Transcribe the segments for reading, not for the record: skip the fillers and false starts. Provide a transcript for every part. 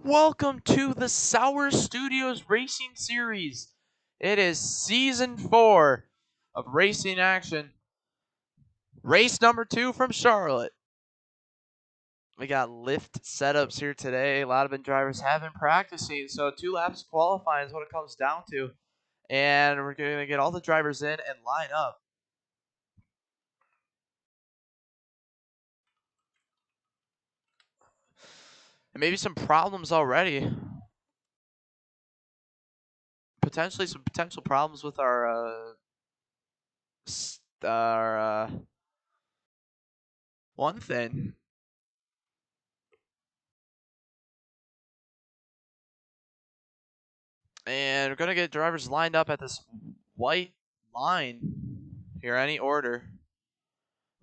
Welcome to the Sour Studios Racing Series. It is Season 4 of Racing Action. Race number 2 from Charlotte. We got lift setups here today. A lot of drivers have been practicing, so 2 laps qualifying is what it comes down to. And we're going to get all the drivers in and line up. And maybe some problems already. Potentially some potential problems with our one thing. And we're going to get drivers lined up at this white line here, any order.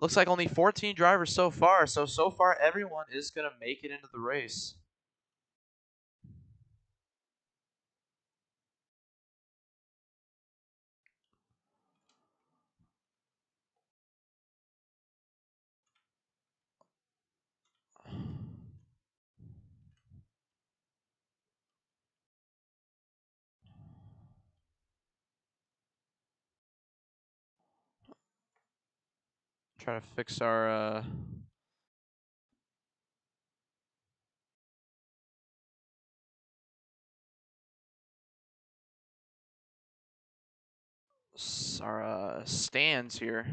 Looks like only 14 drivers so far. So far, everyone is going to make it into the race. Try to fix our stands here.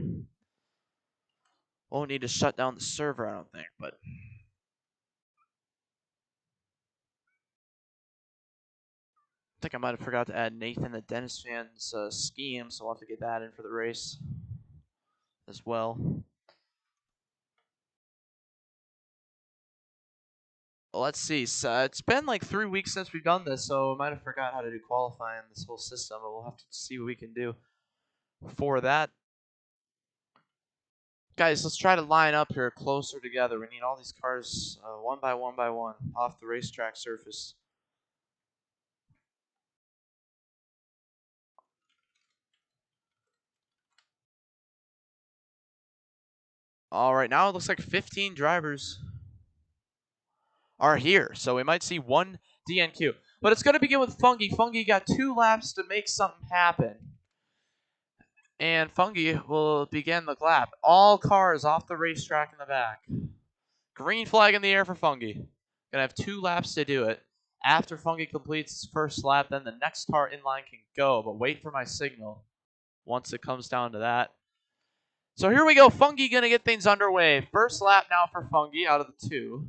Won't need to shut down the server, I don't think, but I think I might have forgot to add Nathan the Dennis fan's scheme, so we'll have to get that in for the race as well. Let's see. So it's been like 3 weeks since we've done this, so I might have forgot how to do qualifying this whole system, but we'll have to see what we can do for that. Guys, let's try to line up here closer together. We need all these cars one by one off the racetrack surface. All right, now it looks like 15 drivers are here, so we might see one DNQ. But it's going to begin with Fungi. Fungi got 2 laps to make something happen. And Fungi will begin the lap. All cars off the racetrack in the back. Green flag in the air for Fungi. Gonna have 2 laps to do it. After Fungi completes his first lap, then the next car in line can go, but wait for my signal once it comes down to that. So here we go. Fungi gonna get things underway. First lap now for Fungi out of the 2.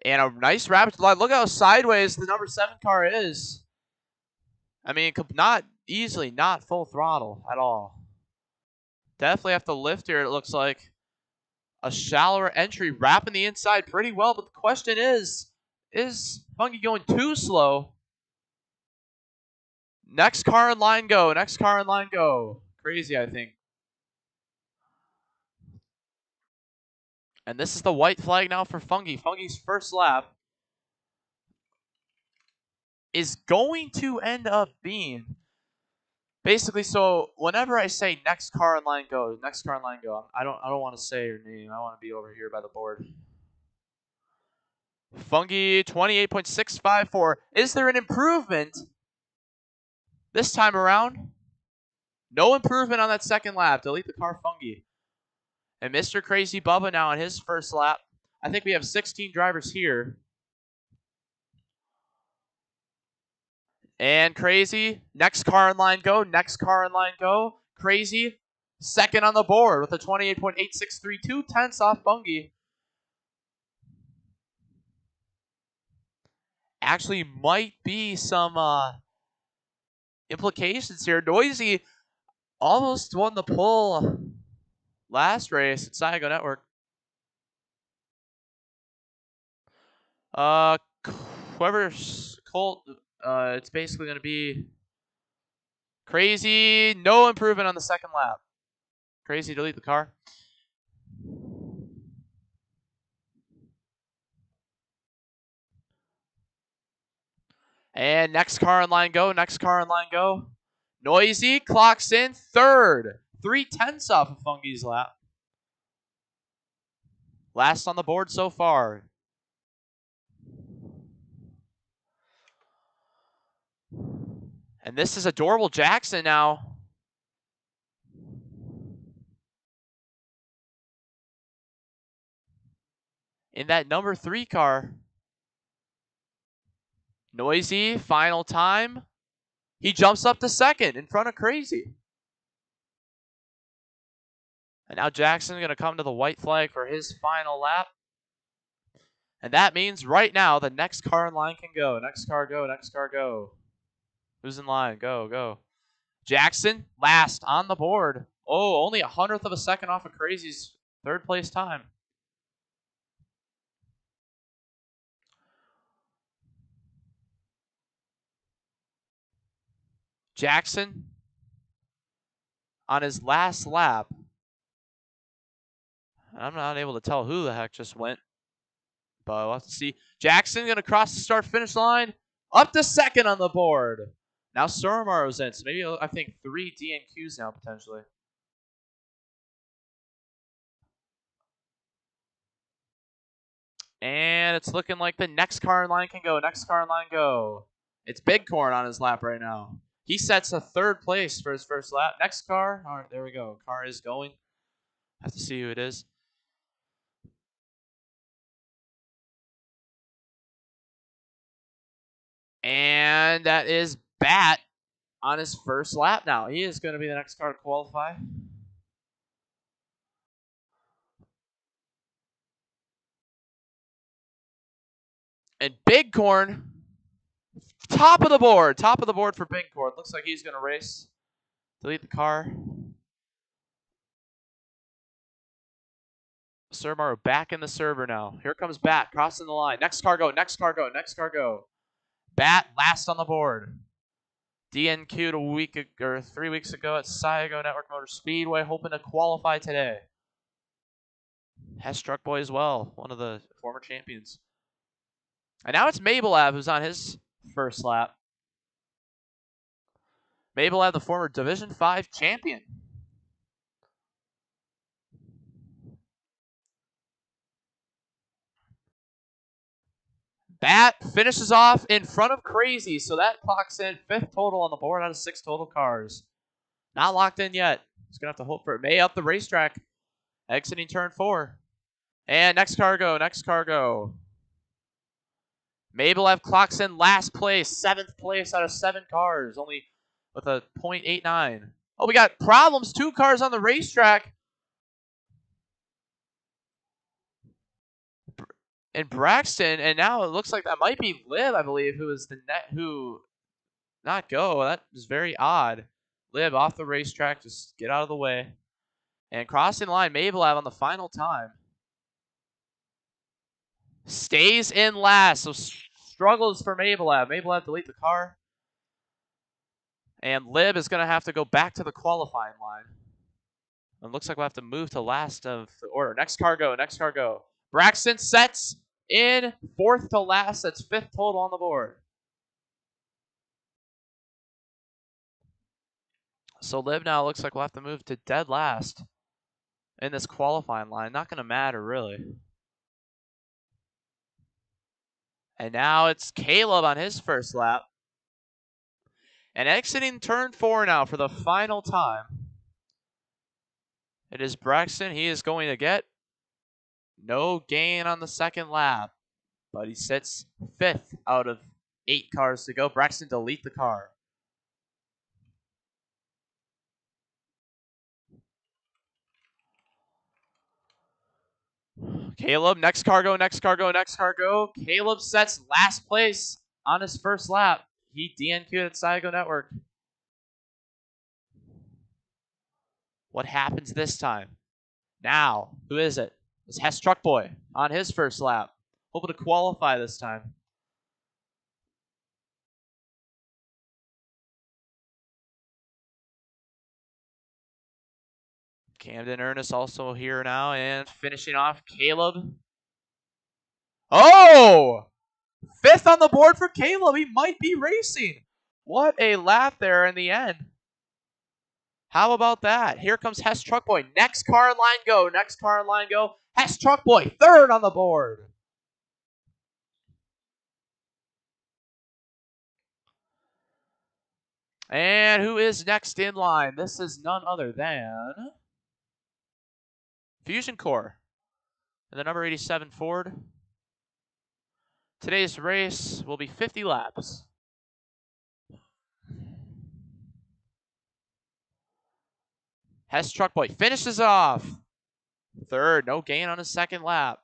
And a nice rapid line. Look how sideways the number 7 car is. I mean, not easily, not full throttle at all. Definitely have to lift here, it looks like. A shallower entry, wrapping the inside pretty well, but the question is Fungi going too slow? Next car in line go, next car in line go. Crazy, I think. And this is the white flag now for Fungi. Fungi's first lap is going to end up being basically, so whenever I say next car in line go, next car in line go, I don't want to say your name. I want to be over here by the board. Fungi 28.654. Is there an improvement this time around? No improvement on that second lap. Delete the car, Fungi. And Mr. Crazy Bubba now on his first lap. I think we have 16 drivers here. And Crazy, next car in line go, next car in line go. Crazy, second on the board with a 28.8632, 10ths off Fungi. Actually might be some implications here. Noisy almost won the pole last race at Saigo Network. Whoever's Colt, it's basically going to be Crazy. No improvement on the second lap. Crazy, delete the car. And next car in line go, next car in line go. Noisy clocks in third. 3/10 off of Fungi's lap. Last on the board so far. And this is adorable Jackson now. In that number 3 car. Noisy, final time. He jumps up to second in front of Crazy. And now Jackson's going to come to the white flag for his final lap. And that means right now the next car in line can go. Next car go, next car go. Who's in line? Go, go. Jackson, last on the board. Oh, only 100th of a second off of Crazy's third place time. Jackson on his last lap. I'm not able to tell who the heck just went, but we'll have to see. Jackson going to cross the start-finish line. Up to second on the board. Now Soromaro's in, so maybe I think 3 DNQs now potentially. And it's looking like the next car in line can go. Next car in line go. It's Big Corn on his lap right now. He sets a third place for his first lap. Next car. All right, there we go. Car is going. Have to see who it is. And that is Bat on his first lap now. He is going to be the next car to qualify. And Big Corn, top of the board for Big Corn. Looks like he's going to race. Delete the car. Sermaro back in the server now. Here comes Bat crossing the line. Next car go, next car go, next car go. Bat last on the board. DNQ'd a week or 3 weeks ago at Sciago Network Motor Speedway, hoping to qualify today. Has Truck Boy as well, one of the former champions. And now it's Mabelab who's on his first lap. Mabelab, the former Division 5 champion. Bat finishes off in front of Crazy, so that clocks in 5th total on the board out of 6 total cars. Not locked in yet. He's going to have to hope for it. May up the racetrack, exiting turn 4. And next car go, next car go. Mabelab clocks in last place, 7th place out of 7 cars, only with a .89. Oh, we got problems. 2 cars on the racetrack. And Braxton, and now it looks like that might be Lib, I believe, who is the net who not go. That is very odd. Lib off the racetrack, just get out of the way. And crossing the line, Mabelab on the final time. Stays in last, so struggles for Mabelab. Mabelab delete the car. And Lib is going to have to go back to the qualifying line. It looks like we'll have to move to last of the order. Next car go, next car go. Braxton sets in 4th to last. That's 5th total on the board. So Lib now looks like we'll have to move to dead last in this qualifying line. Not going to matter, really. And now it's Caleb on his first lap. And exiting turn 4 now for the final time. It is Braxton. He is going to get no gain on the second lap. But he sits 5th out of 8 cars to go. Braxton delete the car. Caleb, next car go, next car go, next car go. Caleb sets last place on his first lap. He DNQ'd at Sciago Network. What happens this time? Now, who is it? It's Hess Truck Boy on his first lap. Hoping to qualify this time. Camden Ernest also here now, and finishing off Caleb. Oh! 5th on the board for Caleb. He might be racing. What a lap there in the end. How about that? Here comes Hess Truck Boy. Next car in line, go. Next car in line, go. Hess Truck Boy, third on the board. And who is next in line? This is none other than Fusion Core and the number 87 Ford. Today's race will be 50 laps. Hess Truck Boy finishes off third. No gain on his second lap,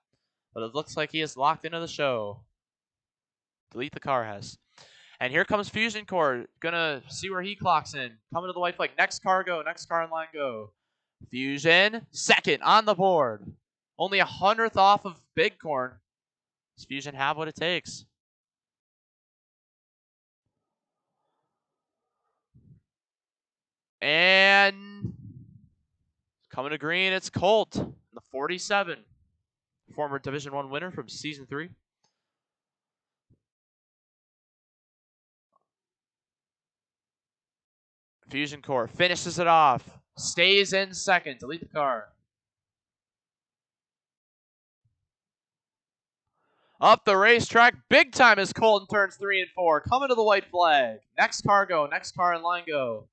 but it looks like he is locked into the show. Delete the car, Hess. And here comes Fusion Core. Gonna see where he clocks in. Coming to the white flag. Next car go. Next car in line go. Fusion, second on the board. Only 100th off of Bighorn. Does Fusion have what it takes? And coming to green, it's Colt, the 47. Former Division I winner from Season 3. Fusion Core finishes it off. Stays in second. Delete the car. Up the racetrack, big time as Colton turns 3 and 4. Coming to the white flag. Next car go. Next car in line go.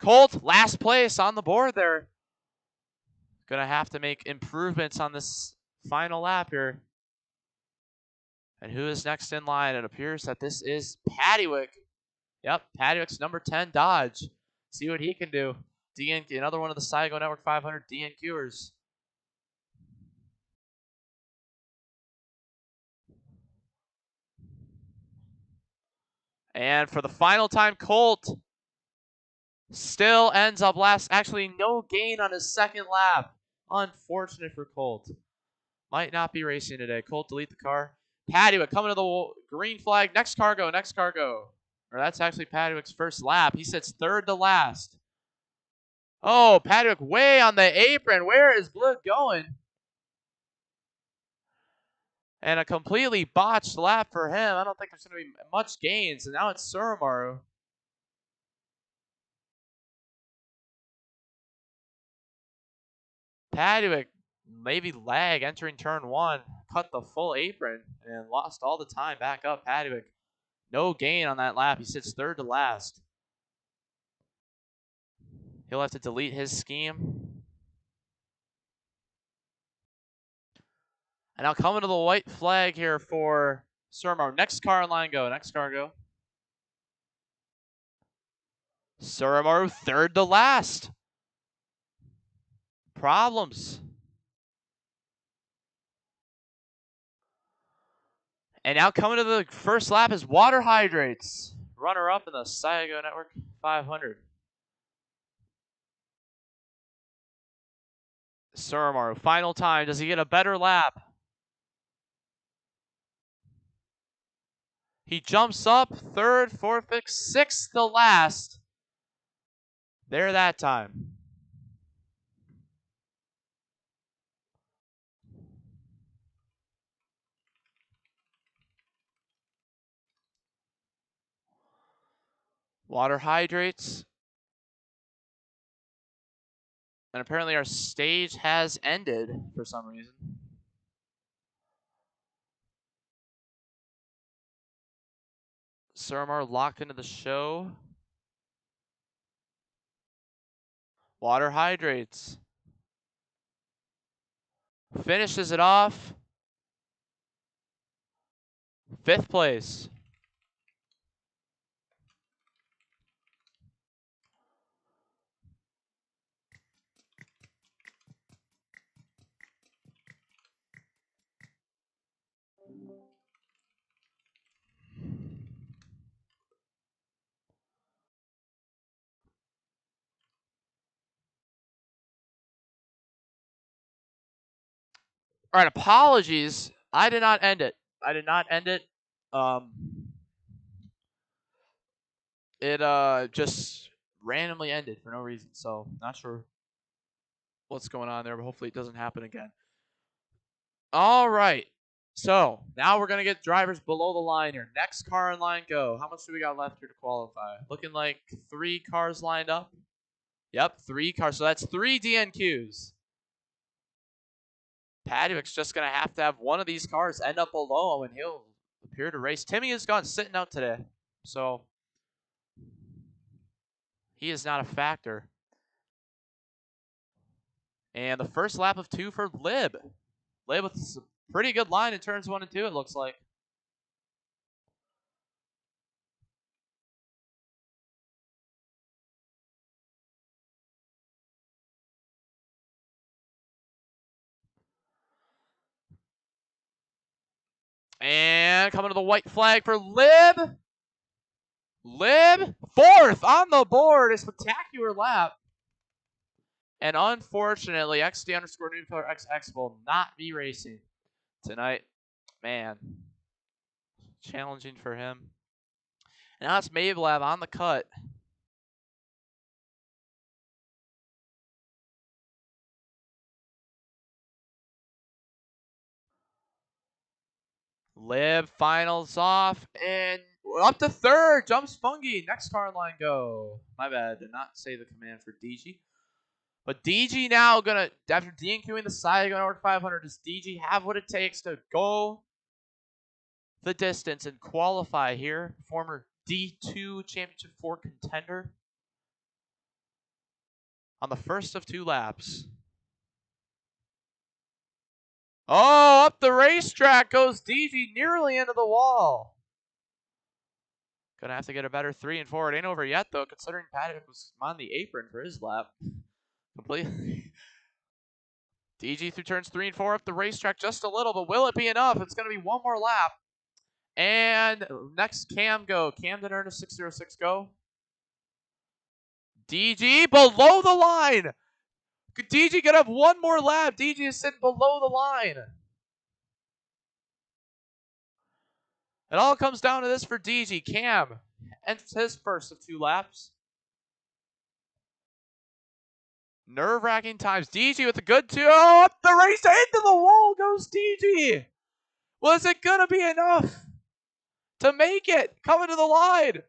Colt, last place on the board there. Gonna have to make improvements on this final lap here. And who is next in line? It appears that this is Paddywick. Yep, Paddywick's number 10 Dodge. See what he can do. Another one of the Saigo Network 500 DNQers. And for the final time, Colt still ends up last. Actually, no gain on his second lap. Unfortunate for Colt. Might not be racing today. Colt, delete the car. Paddywick coming to the green flag. Next car go. Next car go. Or that's actually Paddywick's first lap. He sits third to last. Oh, Paddywick way on the apron. Where is Blood going? And a completely botched lap for him. I don't think there's going to be much gains. And now it's Suramaru. Paddywick maybe lag entering turn 1. Cut the full apron and lost all the time back up. Paddywick, no gain on that lap. He sits third to last. He'll have to delete his scheme. And now coming to the white flag here for Suramaru. Next car in line go. Next car go. Suramaru third to last. Problems. And now coming to the first lap is Water Hydrates. Runner-up in the Saigo Network 500. Suramaru, final time. Does he get a better lap? He jumps up, third, fourth, fifth, sixth to last. There that time. Water Hydrates. And apparently our stage has ended for some reason. Suramaru locked into the show. Water Hydrates. Finishes it off. 5th place. All right, apologies. I did not end it. I did not end it. It just randomly ended for no reason. So not sure what's going on there, but hopefully it doesn't happen again. All right. So now we're gonna get drivers below the line here. Next car in line go. How much do we got left here to qualify? Looking like 3 cars lined up. Yep, 3 cars. So that's 3 DNQs. Paddock's just going to have one of these cars end up below and he'll appear to race. Timmy has gone sitting out today, so he is not a factor. And the first lap of 2 for Lib. Lib with a pretty good line in turns 1 and 2, it looks like. And coming to the white flag for Lib. Lib, 4th on the board. A spectacular lap. And unfortunately, XD_Noobkiller XX will not be racing tonight. Man, challenging for him. And now it's Mablab on the cut. Lib finals off and up to 3rd. Jumps Fungi. Next car in line go. My bad. Did not say the command for DG. But DG now gonna, after DNQing the side, going over 500. Does DG have what it takes to go the distance and qualify here? Former D2 Championship 4 contender. On the first of 2 laps. Oh, up the racetrack goes DG, nearly into the wall. Gonna have to get a better 3 and 4. It ain't over yet, though, considering Paddock was on the apron for his lap. Completely. DG through turns 3 and 4 up the racetrack just a little, but will it be enough? It's gonna be one more lap. And next Cam go. Cam didn't earn a 606 go. DG below the line. DG gonna have one more lap. DG is sitting below the line. It all comes down to this for DG. Cam enters his first of 2 laps. Nerve-wracking times. DG with a good 2. Oh, up the race into the wall goes DG. Was it gonna be enough to make it? Coming to the line.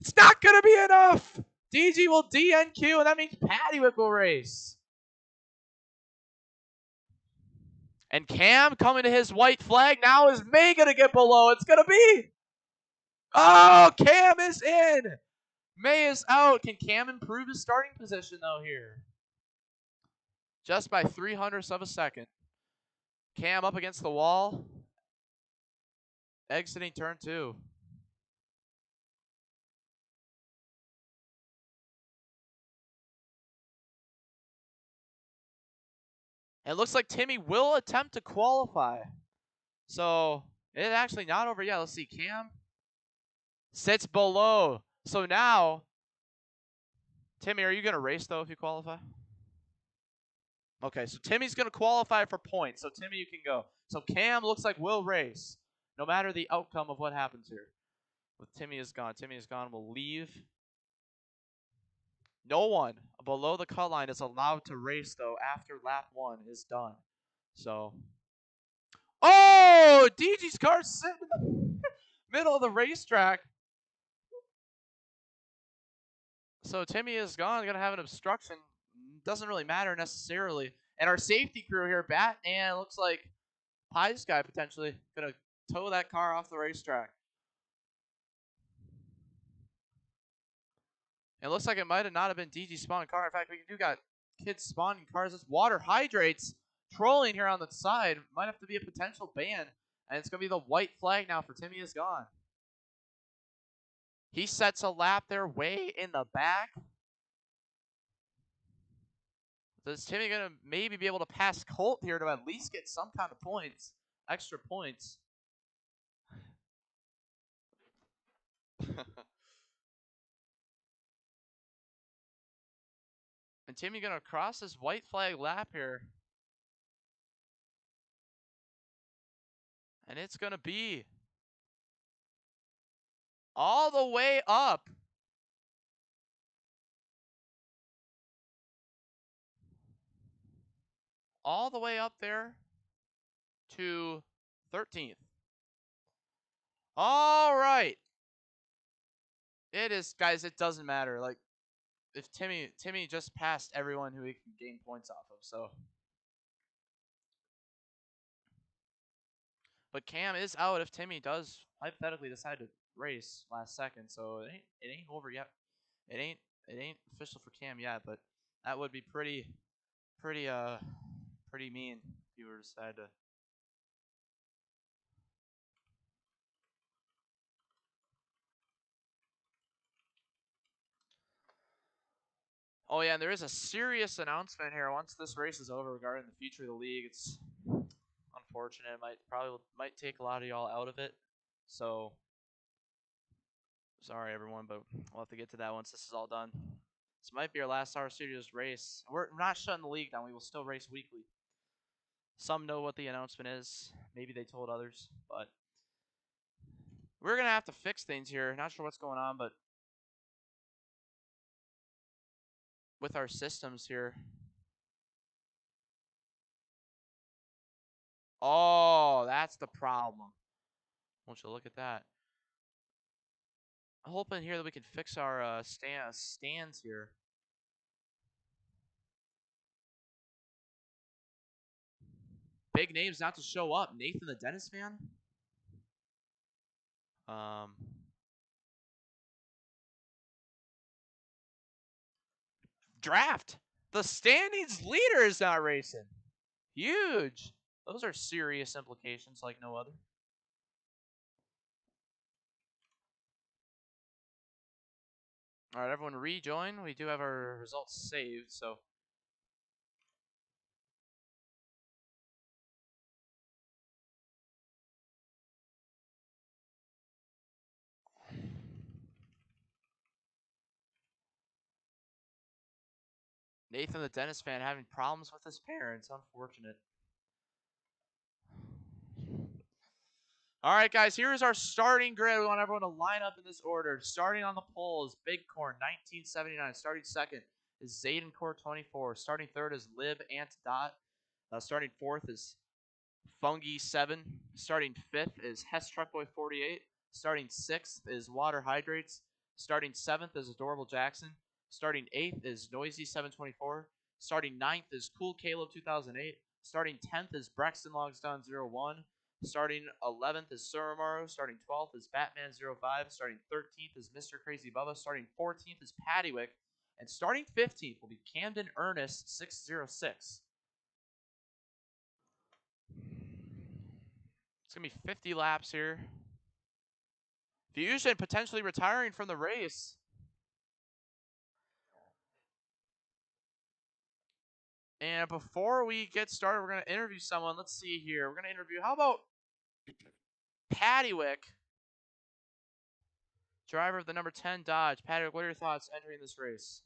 It's not gonna be enough. DG will DNQ, and that means Paddywick will race. And Cam coming to his white flag. Now is May going to get below? It's going to be. Oh, Cam is in. May is out. Can Cam improve his starting position, though, here? Just by 300ths of a second. Cam up against the wall. Exiting turn 2. It looks like Timmy will attempt to qualify. So, it's actually not over yet. Let's see. Cam sits below. So now, Timmy, are you going to race, though, if you qualify? Okay, so Timmy's going to qualify for points. So, Timmy, you can go. So, Cam looks like will race, no matter the outcome of what happens here. With Timmy is gone. Timmy is gone. We'll leave. No one below the cut line is allowed to race, though, after lap 1 is done. So, oh, DG's car's sitting in the middle of the racetrack. So Timmy is gone. Going to have an obstruction. Doesn't really matter necessarily. And our safety crew here, Bat, and it looks like Pie's guy potentially going to tow that car off the racetrack. It looks like it might have not have been DG spawning car. In fact, we do got kids spawning cars. It's water hydrates trolling here on the side. Might have to be a potential ban. And it's going to be the white flag now for Timmy is gone. He sets a lap there way in the back. Is Timmy going to maybe be able to pass Colt here to at least get some kind of points, extra points? And Timmy going to cross this white flag lap here. And it's going to be all the way up. All the way up there to 13th. All right. It is, guys, it doesn't matter. Like, if Timmy just passed everyone who he can gain points off of. So, but Cam is out if Timmy does hypothetically decide to race last second. So it ain't over yet. It ain't official for Cam yet, but that would be pretty mean if you were to decide to. Oh yeah, and there is a serious announcement here once this race is over regarding the future of the league. It's unfortunate. It might take a lot of y'all out of it. So sorry everyone, but we'll have to get to that once this is all done. This might be our last Star Studios race. We're not shutting the league down. We will still race weekly. Some know what the announcement is. Maybe they told others, but we're gonna have to fix things here. Not sure what's going on, but with our systems here. Oh, that's the problem. Won't you look at that? I'm hoping here that we can fix our stands here. Big names not to show up. Nathan the Dennis fan. Draft. The standings leader is not racing. Huge. Those are serious implications like no other. All right, everyone rejoin. We do have our results saved, so. Nathan the Dennis fan having problems with his parents. Unfortunate. All right, guys, here's our starting grid. We want everyone to line up in this order. Starting on the pole is Big Corn, 1979. Starting second is Zayden Core, 24. Starting third is Lib Ant Dot. Starting fourth is Fungi, 7. Starting fifth is Hess Truckboy, 48. Starting sixth is Water Hydrates. Starting seventh is Adorable Jackson. Starting eighth is Noisy, 724. Starting ninth is Cool Caleb, 2008. Starting 10th is Brexton Logs Down, 01. Starting 11th is Suramaru. Starting 12th is Batman 05. Starting 13th is Mr. Crazy Bubba. Starting 14th is Pattywick. And starting 15th will be Camden Ernest 606. It's going to be 50 laps here. Fusion potentially retiring from the race. And before we get started, we're going to interview someone. Let's see here. We're going to interview, how about Pattywick, driver of the number 10 Dodge. Pattywick, what are your thoughts entering this race?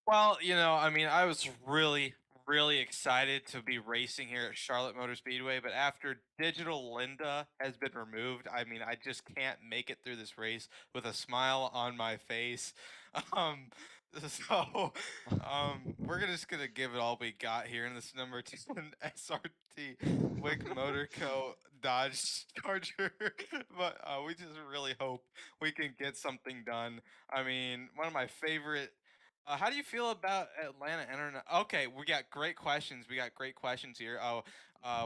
Well, I mean, I was really, really excited to be racing here at Charlotte Motor Speedway, but after Digital Linda has been removed, I mean, I just can't make it through this race with a smile on my face. Um, we're just gonna give it all we got here in this number 10 SRT Wick Motor Co. Dodge Charger, but we just really hope we can get something done. I mean, one of my favorite. How do you feel about Atlanta Internet? Okay, we got great questions. We got great questions here.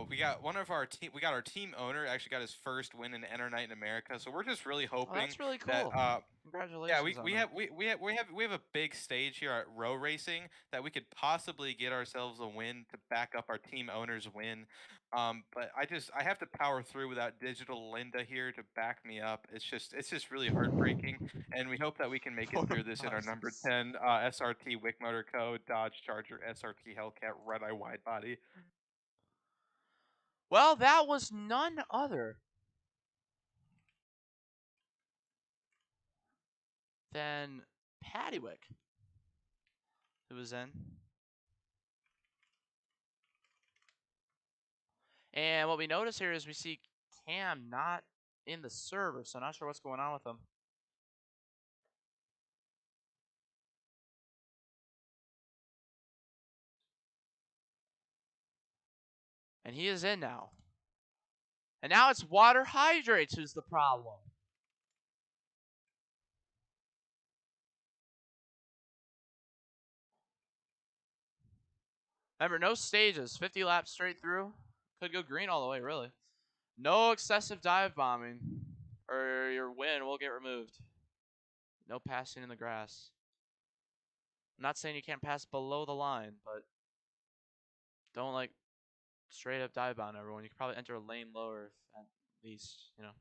We got one of our team. We got our team owner actually got his first win in Enter Night in America. So we're just really Oh, hoping that's really that cool. yeah, Congratulations on we that. have we have a big stage here at Row Racing that we could possibly get ourselves a win to back up our team owner's win. But I have to power through without Digital Linda here to back me up. It's just really heartbreaking, and we hope that we can make it through this in our number 10 SRT Wick Motor Co. Dodge Charger SRT Hellcat Red Eye Wide Body. Well, that was none other than Pattywick, who was in. And what we notice here is we see Cam not in the server, so not sure what's going on with him. And he is in now. And now it's Water Hydrates who's the problem. Remember, no stages. 50 laps straight through. Could go green all the way, really. No excessive dive bombing, or your win will get removed. No passing in the grass. I'm not saying you can't pass below the line, but don't like straight up dive bomb everyone. You could probably enter a lane lower at least, you know.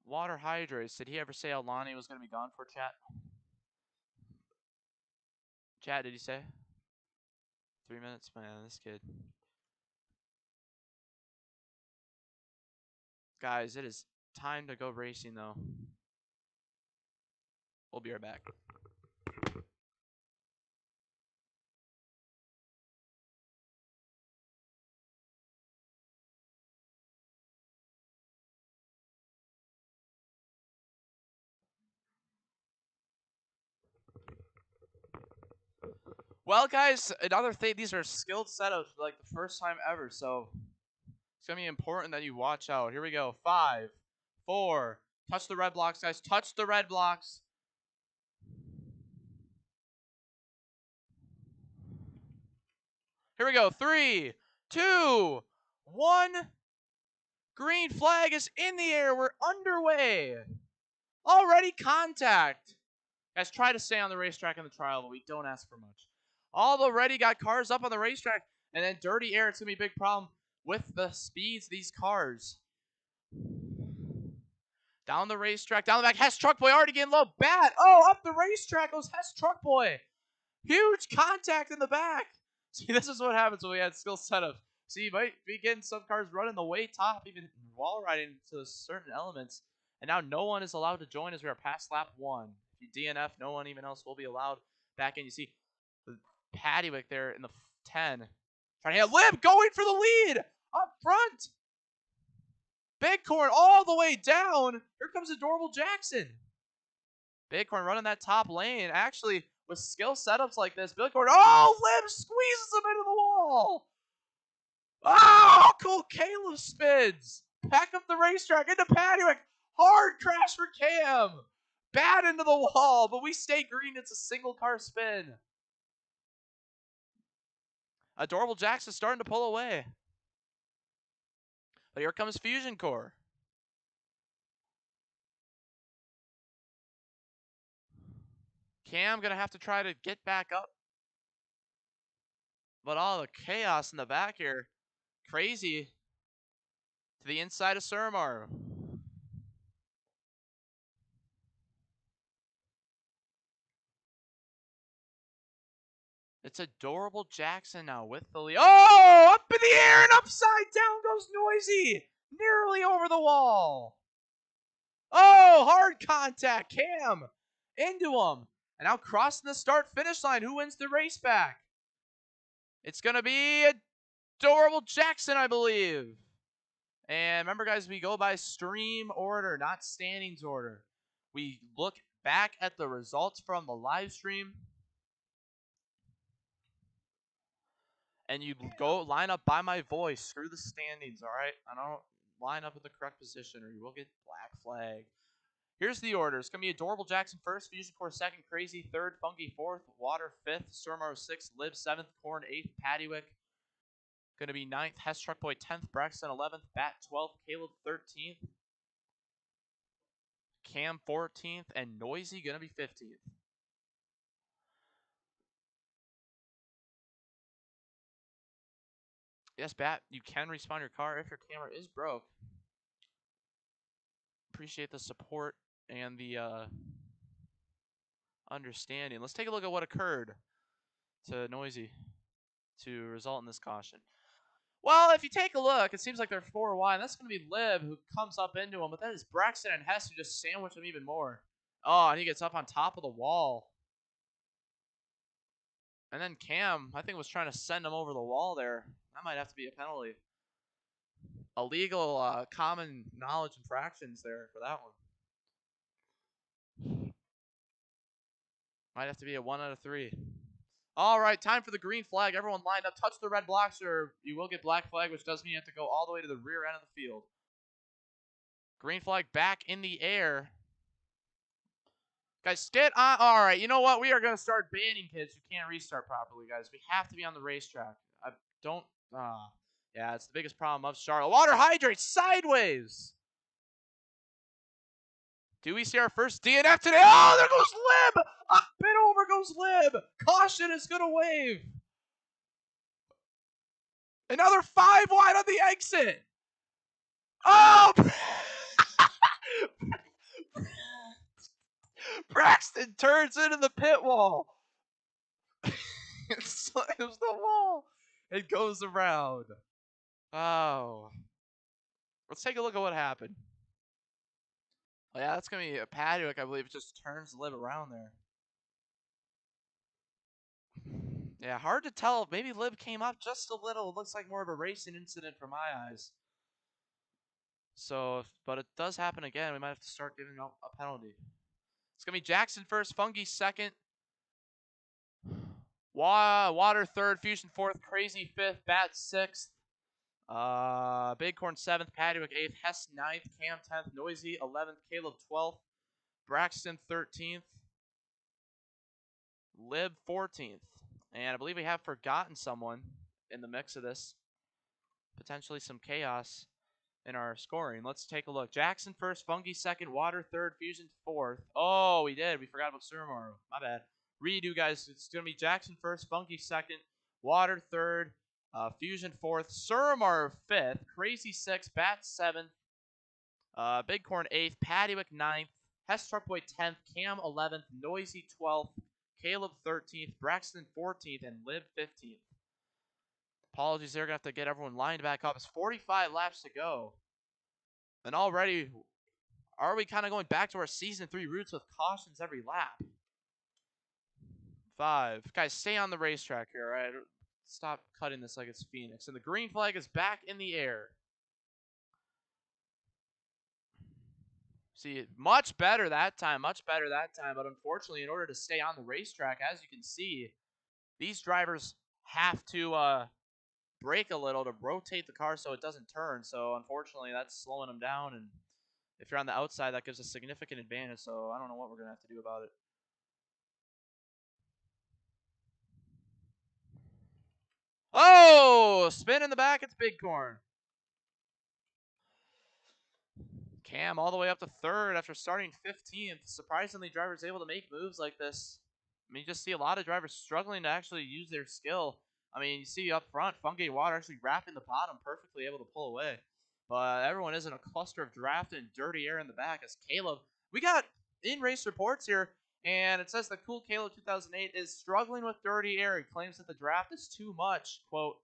Water hydrates. Did he ever say Alani was going to be gone for chat? Chat, did he say? 3 minutes? Man, this kid. Guys, it is time to go racing, though. We'll be right back. Well, guys, another thing. These are skilled setups for like the first time ever, so it's going to be important that you watch out. Here we go. 5, 4. Touch the red blocks, guys. Touch the red blocks. Here we go. 3, 2, 1. Green flag is in the air. We're underway. Already contact. Guys, try to stay on the racetrack in the trial, but we don't ask for much. Already got cars up on the racetrack, and then dirty air. It's going to be a big problem with the speeds of these cars. Down the racetrack, down the back. Hess Truck Boy already getting low. Bad. Oh, up the racetrack goes Hess Truck Boy. Huge contact in the back. See, this is what happens when we had skill setups. See, you might be getting some cars running the way top, even wall riding to certain elements. And now no one is allowed to join as we are past lap 1. If you DNF, no one even else will be allowed back in. You see Paddywick there in the 10. Trying to hit Lib, going for the lead up front. Bighorn all the way down. Here comes Adorable Jackson. Bighorn running that top lane. Actually, with skill setups like this, Bighorn, oh, Lib squeezes him into the wall. Oh, cool. Caleb spins. Back up the racetrack into Paddywick. Hard crash for Cam. Bad into the wall, but we stay green. It's a single car spin. Adorable Jackson starting to pull away. But here comes Fusion Core. Cam gonna have to try to get back up. But all the chaos in the back here. Crazy. To the inside of Surmar. It's Adorable Jackson now with the lead. Oh, up in the air and upside down goes Noisy. Nearly over the wall. Oh, hard contact. Cam into him. And now crossing the start-finish line. Who wins the race back? It's going to be Adorable Jackson, I believe. And remember, guys, we go by stream order, not standings order. We look back at the results from the live stream. And you go line up by my voice. Screw the standings, all right? I don't line up in the correct position or you will get black flag. Here's the order. It's going to be Adorable Jackson first, Fusion Core second, Crazy third, Funky fourth, Water fifth, Stormar sixth, Liv seventh, Corn eighth, Paddywick going to be 9th, Hess Truck Boy 10th, Braxton 11th, Bat 12th, Caleb 13th, Cam 14th, and Noisy going to be 15th. Yes, Bat, you can respawn your car if your camera is broke. Appreciate the support and the understanding. Let's take a look at what occurred to Noisy to result in this caution. Well, if you take a look, it seems like they're 4 wide. That's going to be Lib who comes up into him, but that is Braxton and Hess who just sandwich him even more. Oh, and he gets up on top of the wall. And then Cam, I think, was trying to send him over the wall there. That might have to be a penalty. Illegal common knowledge infractions there for that one. Might have to be a 1 out of 3. All right, time for the green flag. Everyone lined up. Touch the red blocks or you will get black flag, which does mean you have to go all the way to the rear end of the field. Green flag back in the air. Guys, get on. All right, you know what? We are going to start banning kids who can't restart properly, guys. We have to be on the racetrack. I don't. Yeah, it's the biggest problem of Charlotte. Water hydrates sideways. Do we see our first DNF today? Oh, there goes Lib! A bit over goes Lib. Caution is going to wave. Another 5 wide on the exit. Oh! Braxton turns into the pit wall. It slams the wall. It goes around. Oh. Let's take a look at what happened. Oh, yeah, that's going to be a Paddock, I believe. It just turns Lib around there. Yeah, hard to tell. Maybe Lib came up just a little. It looks like more of a racing incident from my eyes. So, but it does happen again. We might have to start giving out a penalty. It's going to be Jackson first, Fungi second. Water third, Fusion fourth, Crazy fifth, Bat sixth. Bighorn 7th, Paddock 8th, Hess 9th, Cam 10th, Noisy 11th, Caleb 12th, Braxton 13th, Lib 14th. And I believe we have forgotten someone in the mix of this. Potentially some chaos in our scoring. Let's take a look. Jackson first, Fungi second, Water third, Fusion fourth. Oh, we did. We forgot about Suramaru. My bad. Redo, guys. It's going to be Jackson first, Fungi second, Water third, Fusion fourth, Suramaru fifth, Crazy sixth, Bat seventh, Bighorn eighth, Paddywick ninth, Hess Truckboy 10th, Cam 11th, Noisy 12th, Caleb 13th, Braxton 14th, and Liv 15th. Apologies, they're going to have to get everyone lined back up. It's 45 laps to go. And already, are we kind of going back to our Season 3 roots with cautions every lap? 5. Guys, stay on the racetrack here, all right? Stop cutting this like it's Phoenix. And the green flag is back in the air. See, much better that time. But unfortunately, in order to stay on the racetrack, as you can see, these drivers have to brake a little to rotate the car so it doesn't turn. So unfortunately, that's slowing them down. And if you're on the outside, that gives a significant advantage. So I don't know what we're going to have to do about it. Oh, spin in the back. It's Bighorn. Cam all the way up to third after starting 15th. Surprisingly, drivers able to make moves like this. I mean, you just see a lot of drivers struggling to actually use their skill. I mean, you see up front, Fungi Water actually wrapping the bottom, perfectly able to pull away. But everyone is in a cluster of draft and dirty air in the back as Caleb. We got in-race reports here, and it says that Cool Caleb 2008 is struggling with dirty air. He claims that the draft is too much, quote.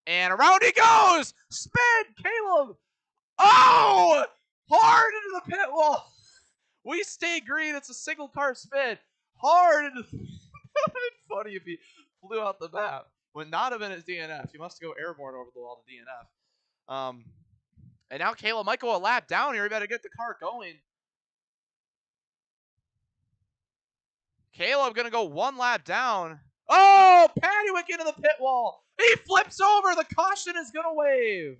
And around he goes! Spin, Caleb! Oh! Hard into the pit wall. We stay green. It's a single car spin. Hard into the... It would have been funny if he flew out the map. Would not have been his DNF. He must go airborne over the wall to DNF. And now Caleb might go a lap down here. He better get the car going. Caleb going to go one lap down. Oh, Paddywick into the pit wall. He flips over. The caution is going to wave.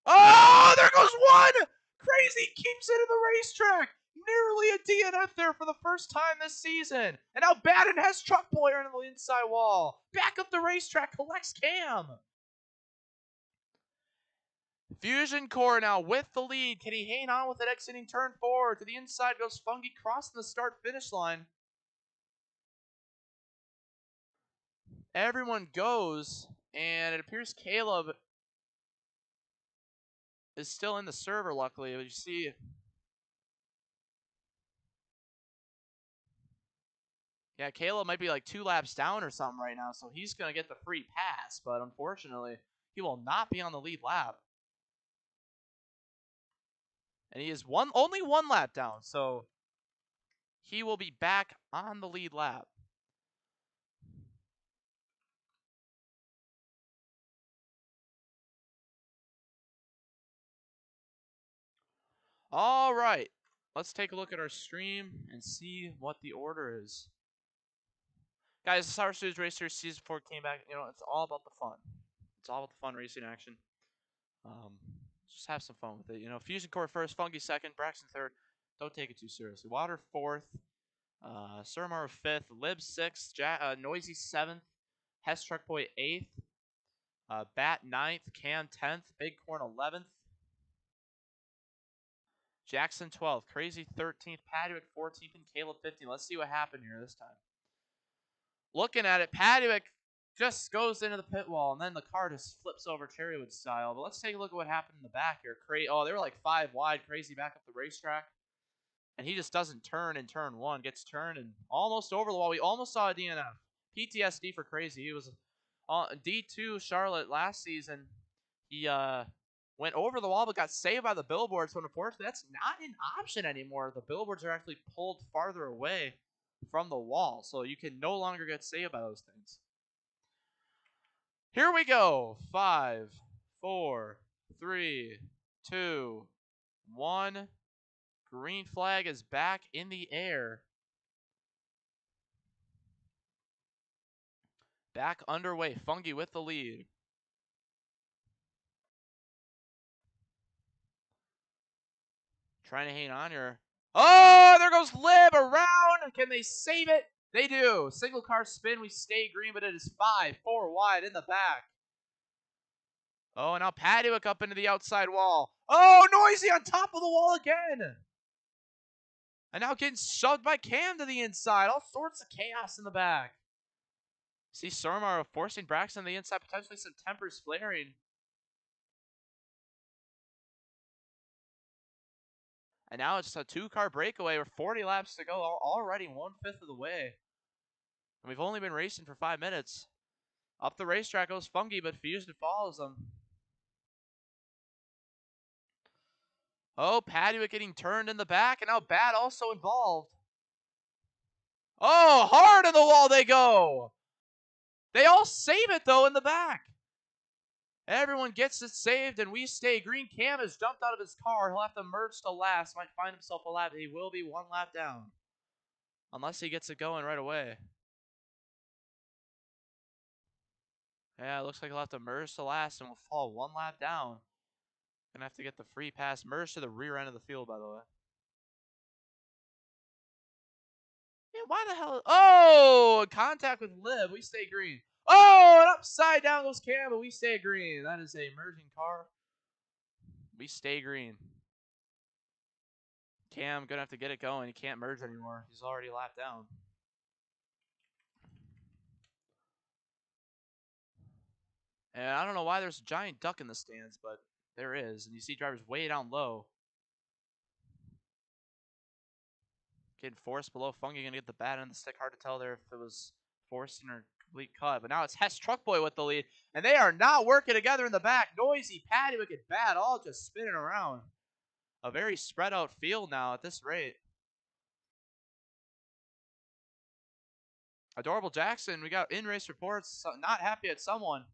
Oh, there goes one! Crazy keeps it in the racetrack. Nearly a DNF there for the first time this season. And now Batten has Truck Boy on the inside wall. Back up the racetrack, collects Cam. Fusion Core now with the lead. Can he hang on with it exiting turn 4? To the inside goes Fungi, crossing the start-finish line. Everyone goes, and it appears Caleb is still in the server, luckily. But you see... Yeah, Caleb might be like 2 laps down or something right now, so he's going to get the free pass, but unfortunately, he will not be on the lead lap. And he is only 1 lap down, so he will be back on the lead lap. All right, let's take a look at our stream and see what the order is. Guys, the Sour Studios Race Series Season 4 came back. You know, it's all about the fun. It's all about the fun racing action. just have some fun with it. You know, Fusion Core first, Fungi second, Braxton third. Don't take it too seriously. Water fourth, Surmaru fifth, Lib sixth, Noisy seventh, Hess Truck Boy eighth, Bat ninth, Cam 10th, Big Corn 11th, Jackson 12th, Crazy 13th, Padwick 14th, and Caleb 15th. Let's see what happened here this time. Looking at it, Padwick just goes into the pit wall, and then the car just flips over Cherrywood style. But let's take a look at what happened in the back here. Oh, they were like 5 wide, Crazy back up the racetrack. And he just doesn't turn in turn 1. Gets turned and almost over the wall. We almost saw a DNF. PTSD for Crazy. He was D2 Charlotte last season. He went over the wall but got saved by the billboards. So unfortunately, that's not an option anymore. The billboards are actually pulled farther away from the wall. So you can no longer get saved by those things. Here we go. 5, 4, 3, 2, 1. Green flag is back in the air. Back underway. Fungi with the lead. Trying to hang on here. Oh, there goes Lib around. Can they save it? They do. Single car spin. We stay green, but it is 5, 4 wide in the back. Oh, and now Padwick up into the outside wall. Oh, Noisy on top of the wall again. And now getting shoved by Cam to the inside. All sorts of chaos in the back. See Sormar forcing Braxton on the inside. Potentially some tempers flaring. And now it's a 2-car breakaway with 40 laps to go. Already 1/5 of the way. And we've only been racing for 5 minutes. Up the racetrack goes Fungi, but Fusion follows them. Oh, Padwick getting turned in the back, and now Bat also involved. Oh, hard in the wall they go. They all save it, though, in the back. Everyone gets it saved, and we stay green. Cam has jumped out of his car. He'll have to merge to last. Might find himself a lap. He will be 1 lap down. Unless he gets it going right away. Yeah, it looks like he'll have to merge to last and will fall 1 lap down. Gonna have to get the free pass. Merge to the rear end of the field, by the way. Yeah, why the hell? Oh, contact with Lib. We stay green. Oh, and upside down goes Cam, but we stay green. That is a merging car. We stay green. Cam gonna have to get it going. He can't merge anymore. He's already lapped down. And I don't know why there's a giant duck in the stands, but there is. And you see drivers way down low. Getting forced below. Fungi gonna get the bat on the stick. Hard to tell there if it was forcing or complete cut. But now it's Hess Truck Boy with the lead. And they are not working together in the back. Noisy, Padwick, and Bat all just spinning around. A very spread out field now at this rate. Adorable Jackson, we got in-race reports. Not happy at someone.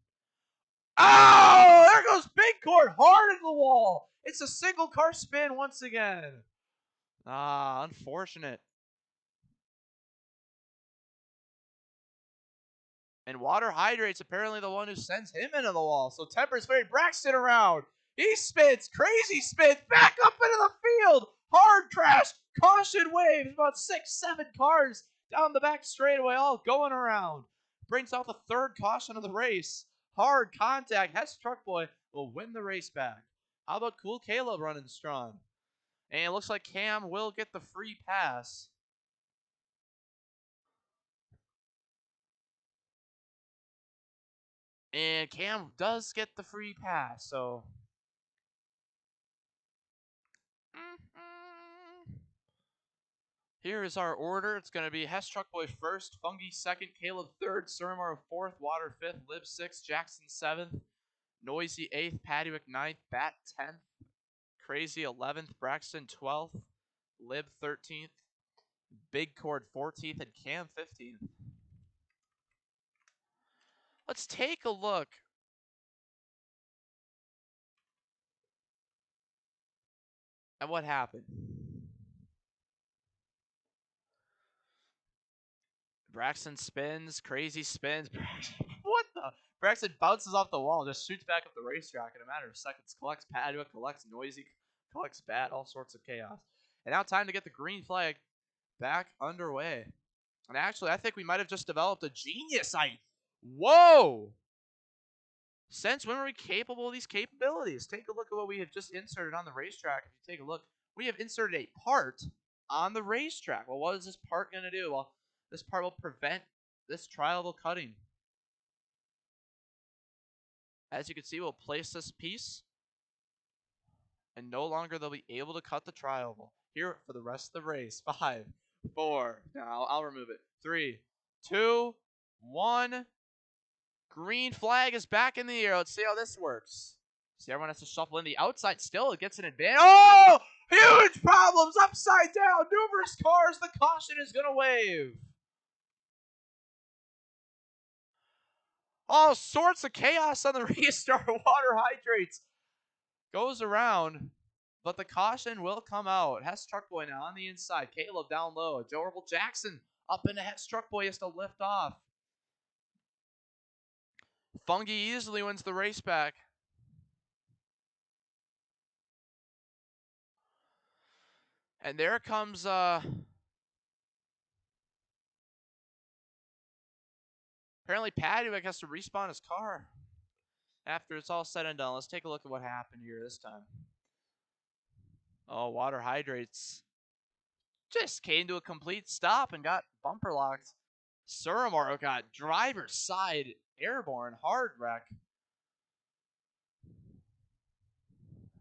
Oh, there goes Big Court hard into the wall. It's a single car spin once again. Ah, unfortunate. And Water Hydrate's apparently the one who sends him into the wall. So Tempers ferry Braxton around. He spins, crazy spins, back up into the field. Hard crash, caution waves. About 6, 7 cars down the back straightaway, all going around. Brings out the 3rd caution of the race. Hard contact. Hess Truck Boy will win the race back. How about Cool Caleb running strong? And it looks like Cam will get the free pass. And Cam does get the free pass, so... Here is our order. It's going to be Hess Truck Boy first, Fungi second, Caleb third, Surmar fourth, Water fifth, Lib sixth, Jackson seventh, Noisy eighth, Padwick ninth, Bat 10th, Crazy 11th, Braxton 12th, Lib 13th, Big Cord 14th, and Cam 15th. Let's take a look at what happened. Braxton spins, Crazy spins. What the? Braxton bounces off the wall and just shoots back up the racetrack in a matter of seconds. Collects Padua, collects Noisy, collects Bat, all sorts of chaos. And now time to get the green flag back underway. And actually, I think we might have just developed a genius. Whoa! Since when were we capable of these capabilities? Take a look at what we have just inserted on the racetrack. If you take a look, we have inserted a part on the racetrack. Well, what is this part going to do? Well, this part will prevent this triable cutting. As you can see, we'll place this piece, and no longer they'll be able to cut the triable. Here for the rest of the race. 5, 4. Now I'll remove it. 3, 2, 1. Green flag is back in the air. Let's see how this works. See, everyone has to shuffle in the outside still. It gets an advantage. Oh! Huge problems upside down. Numerous cars. The caution is going to wave. All sorts of chaos on the restart. Water hydrates. Goes around, but the caution will come out. Hess Truck Boy now on the inside. Caleb down low. Adorable Jackson up into Hess Truck Boy has to lift off. Fungi easily wins the race back. And there comes apparently Padua has to respawn his car after it's all said and done. Let's take a look at what happened here this time. Oh, water hydrates just came to a complete stop and got bumper locked. Suramaro got driver's side airborne hard wreck.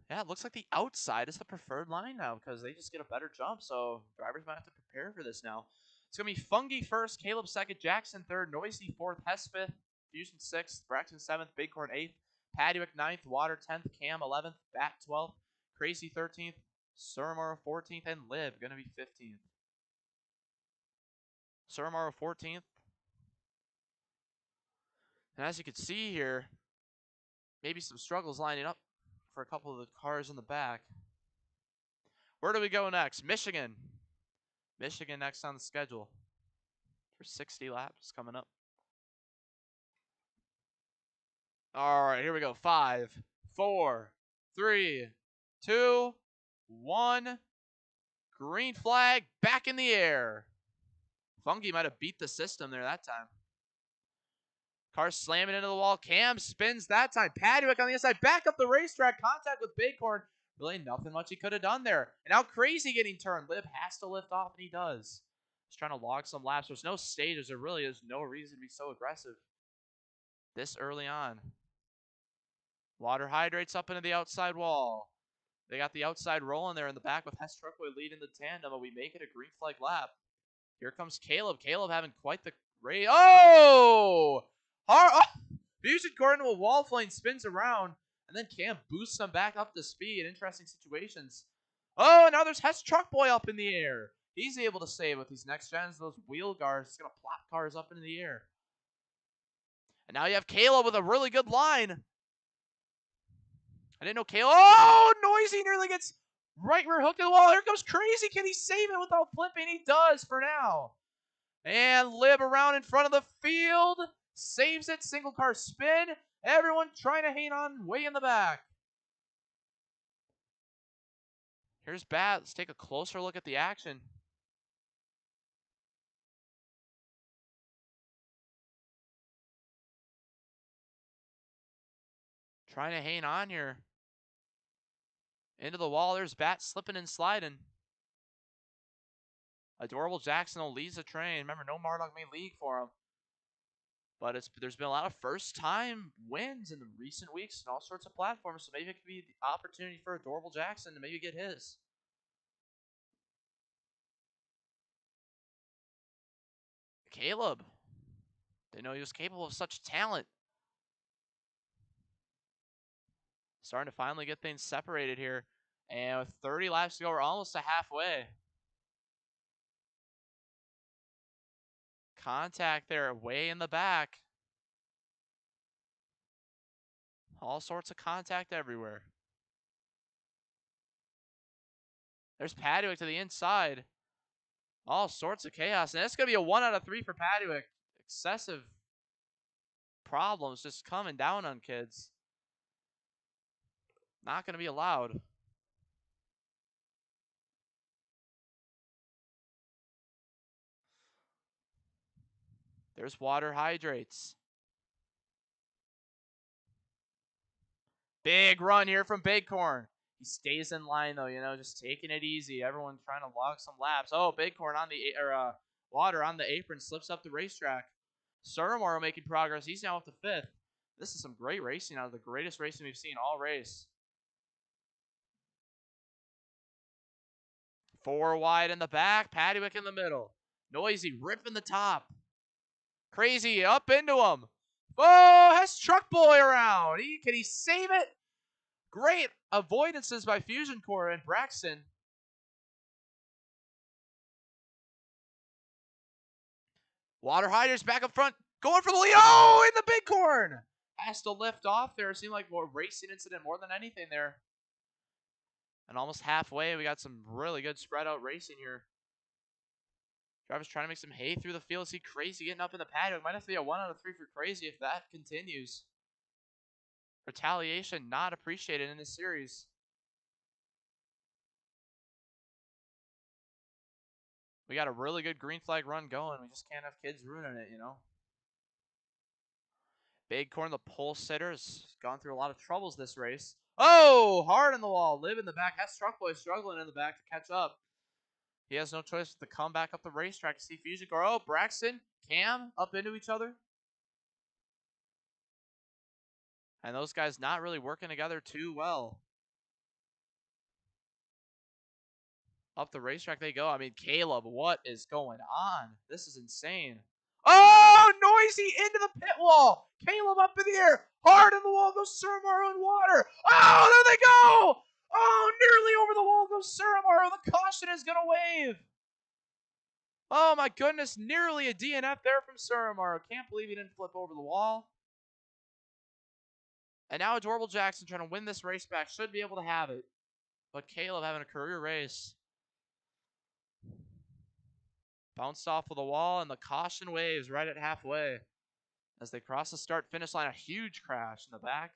Yeah, it looks like the outside is the preferred line now because they just get a better jump, so drivers might have to prepare for this now. It's going to be Fungi first, Caleb second, Jackson third, Noisy fourth, Hess fifth, Fusion sixth, Braxton seventh, Bighorn eighth, Paduick ninth, Water 10th, Cam 11th, Bat 12th, Crazy 13th, Suramaro 14th, and Lib going to be 15th. Suramaro 14th. And as you can see here, maybe some struggles lining up for a couple of the cars in the back. Where do we go next? Michigan. Michigan next on the schedule for 60 laps coming up. All right, here we go. 5, 4, 3, 2, 1. Green flag back in the air. Fungi might have beat the system there that time. Car slamming into the wall. Cam spins that time. Paduick on the inside. Back up the racetrack. Contact with Bighorn. Really nothing much he could have done there. And now Crazy getting turned. Lib has to lift off, and he does. He's trying to log some laps. There's no stages. There really is no reason to be so aggressive this early on. Water hydrates up into the outside wall. They got the outside rolling there in the back with Hess Truckboy leading the tandem, but we make it a green flag lap. Here comes Caleb. Caleb having quite the race. Oh! Fusion Gordon with wall flame spins around, and then Cam boosts him back up to speed. Interesting situations. Oh, now there's Hess Truck Boy up in the air. He's able to save with these next gens, those wheel guards. He's going to plop cars up into the air. And now you have Caleb with a really good line. I didn't know Caleb. Oh, Noisy nearly gets right rear hooked to the wall. Here comes Crazy. Can he save it without flipping? He does for now. And Lib around in front of the field. Saves it. Single car spin. Everyone trying to hang on way in the back. Here's Bat. Let's take a closer look at the action. Trying to hang on here. Into the wall. There's Bat slipping and sliding. Adorable Jackson will lead the train. Remember, no Marduk made league for him. But there's been a lot of first-time wins in the recent weeks and all sorts of platforms, so maybe it could be the opportunity for Adorable Jackson to maybe get his. Caleb. Didn't know he was capable of such talent. Starting to finally get things separated here. And with 30 laps to go, we're almost to halfway. Contact there way in the back. All sorts of contact everywhere. There's Paduick to the inside. All sorts of chaos. And it's going to be a 1 out of 3 for Paduick. Excessive problems just coming down on kids. Not going to be allowed. There's water hydrates. Big run here from Bighorn. He stays in line though, just taking it easy. Everyone trying to log some laps. Oh, Bighorn on the water on the apron slips up the racetrack. Surmaro making progress. He's now up to 5th. This is some great racing out of the greatest racing we've seen all race. 4 wide in the back. Paddywick in the middle. Noisy ripping the top. Crazy up into him. Oh, has Truck Boy around. Can he save it? Great avoidances by Fusion Core and Braxton. Water Hiders back up front. Going for the lead. Oh, in the Bighorn. Has to lift off there. It seemed like more racing incident more than anything there. And almost halfway, we got some really good spread out racing here. Drivers trying to make some hay through the field. See Crazy getting up in the paddock. Might have to be a 1 out of 3 for Crazy if that continues. Retaliation not appreciated in this series. We got a really good green flag run going. We just can't have kids ruining it, Bighorn, the pole sitter, has gone through a lot of troubles this race. Oh, hard on the wall. Live in the back. Has Truck Boy struggling in the back to catch up. He has no choice to come back up the racetrack to see Fusion Core. Oh, Braxton, Cam up into each other. And those guys not really working together too well. Up the racetrack they go. I mean, Caleb, what is going on? This is insane. Oh, Noisy into the pit wall. Caleb up in the air. Hard on the wall goes Surmaro in water. Oh, there they go. Oh, nearly over the wall goes Surmaro. The caution is going to wave. Oh, my goodness. Nearly a DNF there from Surmaro. Can't believe he didn't flip over the wall. And now Adorable Jackson trying to win this race back. Should be able to have it. But Caleb having a career race. Bounced off of the wall, and the caution waves right at halfway. As they cross the start-finish line, a huge crash in the back.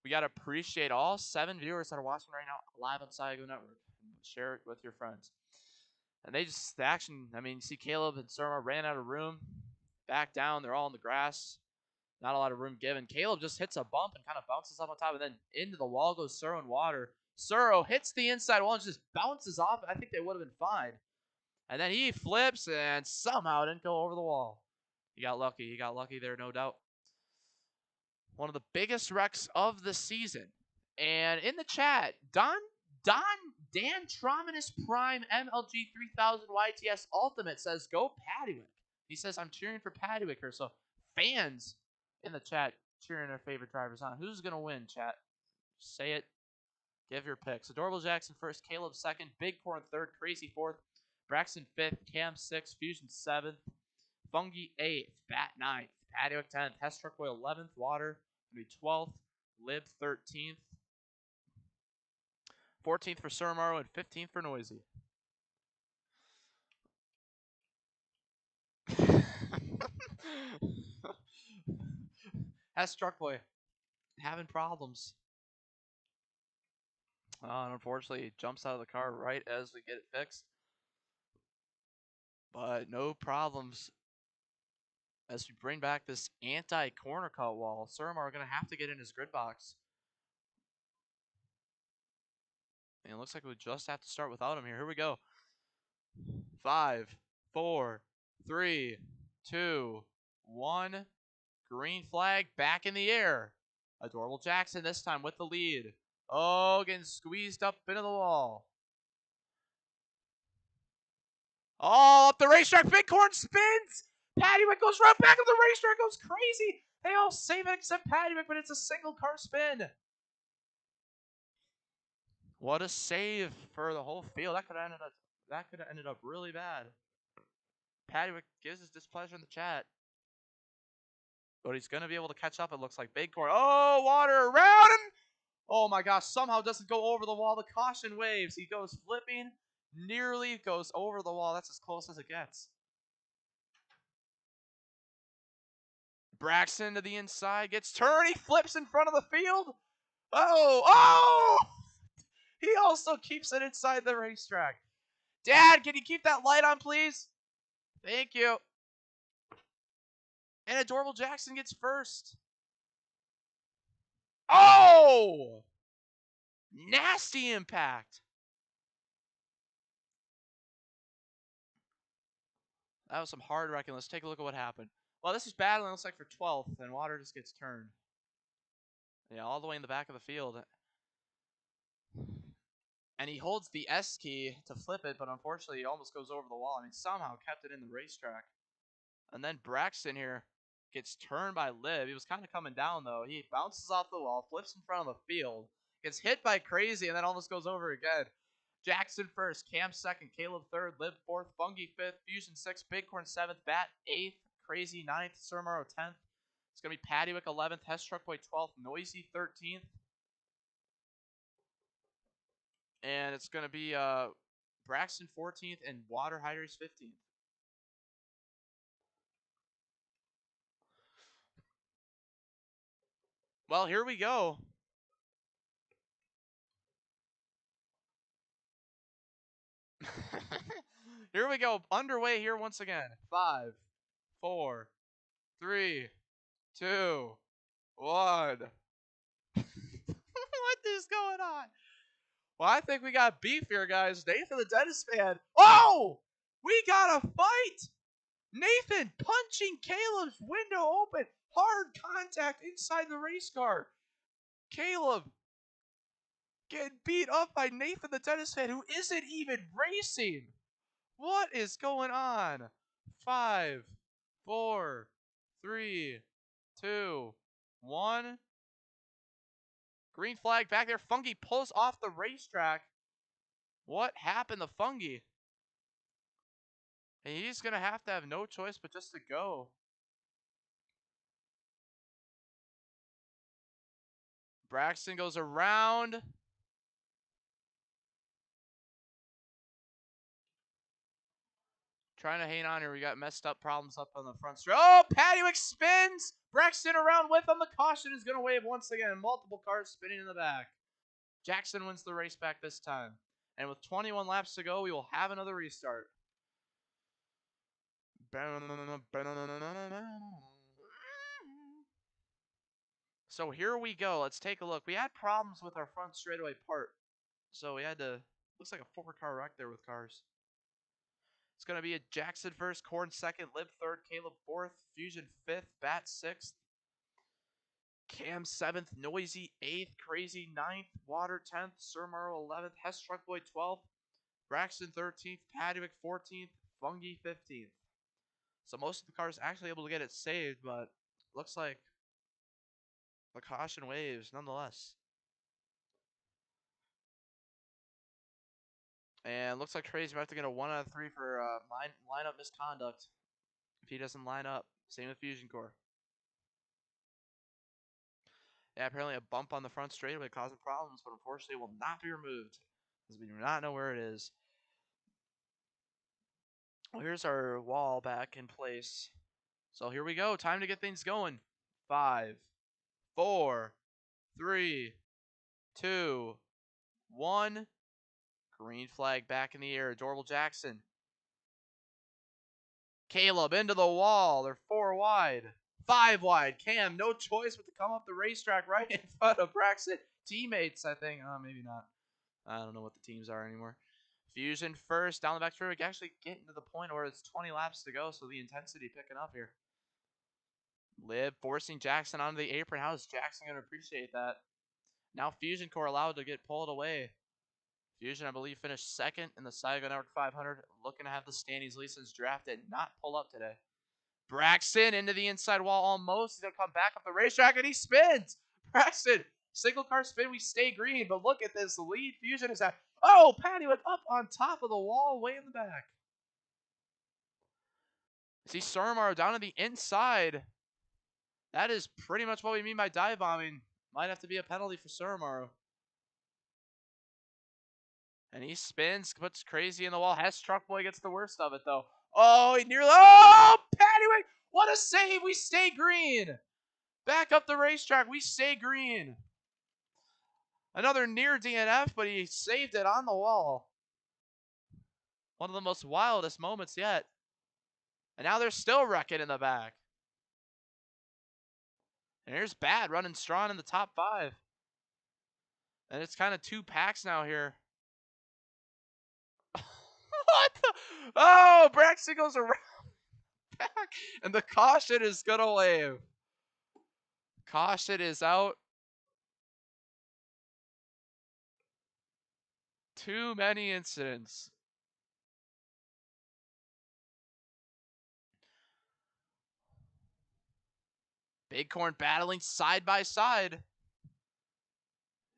We got to appreciate all 7 viewers that are watching right now live on Saigo Network. Share it with your friends. And they just, the action, I mean, you see Caleb and Surma ran out of room. Back down, they're all in the grass. Not a lot of room given. Caleb just hits a bump and kind of bounces up on top, and then into the wall goes Suro in water. Suro hits the inside wall and just bounces off. I think they would have been fine. And then he flips and somehow didn't go over the wall. He got lucky. He got lucky there, no doubt. One of the biggest wrecks of the season. And in the chat, Dan Trominus Prime MLG 3000 YTS Ultimate says, go Paddywick. He says, I'm cheering for Paddywick here. So fans in the chat cheering their favorite drivers on. Who's going to win, chat? Say it. Give your picks. Adorable Jackson first, Caleb second, Bighorn third, Crazy fourth, Braxton 5th, Cam 6th, Fusion 7th, Fungi 8th, Bat 9th, Paddywick 10th, Hess Truckboy 11th, Water 12th, Lib 13th, 14th for Surmaro, and 15th for Noisy. Hess Truckboy having problems. And unfortunately, he jumps out of the car right as we get it fixed. But no problems as we bring back this anti-corner cut wall. Surmaro are going to have to get in his grid box. And it looks like we just have to start without him here. Here we go. 5, 4, 3, 2, 1. Green flag back in the air. Adorable Jackson this time with the lead. Oh, getting squeezed up into the wall. Oh, up the racetrack. Bighorn spins. Paddywick goes right back up the racetrack. Goes crazy. They all save it except Paddywick, but it's a single car spin. What a save for the whole field. That could have ended up really bad. Paddywick gives his displeasure in the chat. But he's going to be able to catch up, it looks like. Bighorn. Oh, water around him. Oh my gosh, somehow doesn't go over the wall. The caution waves. He goes flipping. Nearly goes over the wall. That's as close as it gets. Braxton to the inside, gets turned, he flips in front of the field. Oh! He also keeps it inside the racetrack. Dad, can you keep that light on, please? Thank you. And Adorable Jackson gets first. Oh! Nasty impact. That was some hard wrecking. Let's take a look at what happened. Well, this is battling, looks like, for 12th, and Water just gets turned. Yeah, all the way in the back of the field. And he holds the S key to flip it, but unfortunately he almost goes over the wall. I mean, somehow kept it in the racetrack. And then Braxton here gets turned by Liv. He was kind of coming down, though. He bounces off the wall, flips in front of the field, gets hit by Crazy, and then almost goes over again. Jackson first, Cam second, Caleb third, Liv fourth, Fungi fifth, Fusion sixth, Bighorn seventh, Bat eighth, Crazy ninth, Surmaro 10th. It's going to be Pattywick 11th, Hess Truckboy 12th, Noisy 13th. And it's going to be Braxton 14th and Water Hyders 15th. Well, here we go. Here we go. Underway here once again. 5, 4, 3, 2, 1. What is going on? Well, I think we got beef here, guys. Nathan the Dentist fan. Oh! We got a fight! Nathan punching Caleb's window open. Hard contact inside the race car. Caleb getting beat up by Nathan the Dentist fan, who isn't even racing. What is going on? 5, 4, 3, 2, 1. Green flag back there. Fungi pulls off the racetrack. What happened to Fungi? He's going to have no choice but just to go. Braxton goes around. Trying to hang on here. We got messed up problems up on the front stretch. Oh, Pattywick spins. Braxton around with him. The caution is going to wave once again. Multiple cars spinning in the back. Jackson wins the race back this time. And with 21 laps to go, we will have another restart. So here we go. Let's take a look. We had problems with our front straightaway part. So we had to, looks like a 4-car wreck there with cars. It's going to be a Jackson first, Corn second, Lib third, Caleb fourth, Fusion fifth, Bat sixth, Cam 7th, Noisy 8th, Crazy 9th, Water 10th, Surmaro 11th, Hess Truckboy 12th, Braxton 13th, Pattywick 14th, Fungi 15th. So most of the cars actually able to get it saved, but looks like the caution waves nonetheless. And looks like Crazy might have to get a 1 out of 3 for lineup misconduct if he doesn't line up. Same with Fusion Core. Yeah, apparently a bump on the front straightaway causing problems, but unfortunately will not be removed because we do not know where it is. Well, here's our wall back in place. So here we go. Time to get things going. 5, 4, 3, 2, 1. Green flag back in the air. Adorable Jackson. Caleb into the wall. They're 4 wide. 5 wide. Cam, no choice but to come up the racetrack right in front of Braxton. Teammates, I think. Maybe not. I don't know what the teams are anymore. Fusion first. Down the back straight. Actually getting to the point where it's 20 laps to go, so the intensity picking up here. Lib forcing Jackson onto the apron. How is Jackson going to appreciate that? Now Fusion Core allowed to get pulled away. Fusion, I believe, finished second in the Saigo Network 500. Looking to have the standings lead since draft did not pull up today. Braxton into the inside wall almost. He's going to come back up the racetrack, and he spins. Braxton, single car spin. We stay green, but look at this lead Fusion is at. Oh, Patty went up on top of the wall way in the back. See Surmaro down to the inside. That is pretty much what we mean by dive bombing. Might have to be a penalty for Surmaro. And he spins, puts Crazy in the wall. Hess Truckboy gets the worst of it, though. Oh, he nearly... Oh, Pattywick! What the save. We stay green. Back up the racetrack. We stay green. Another near DNF, but he saved it on the wall. One of the most wildest moments yet. And now they're still wrecking in the back. And here's Bad running strong in the top 5. And it's kind of 2 packs now here. What the? Oh, Braxton goes around back. And the caution is going to wave. Caution is out. Too many incidents. Bighorn battling side by side.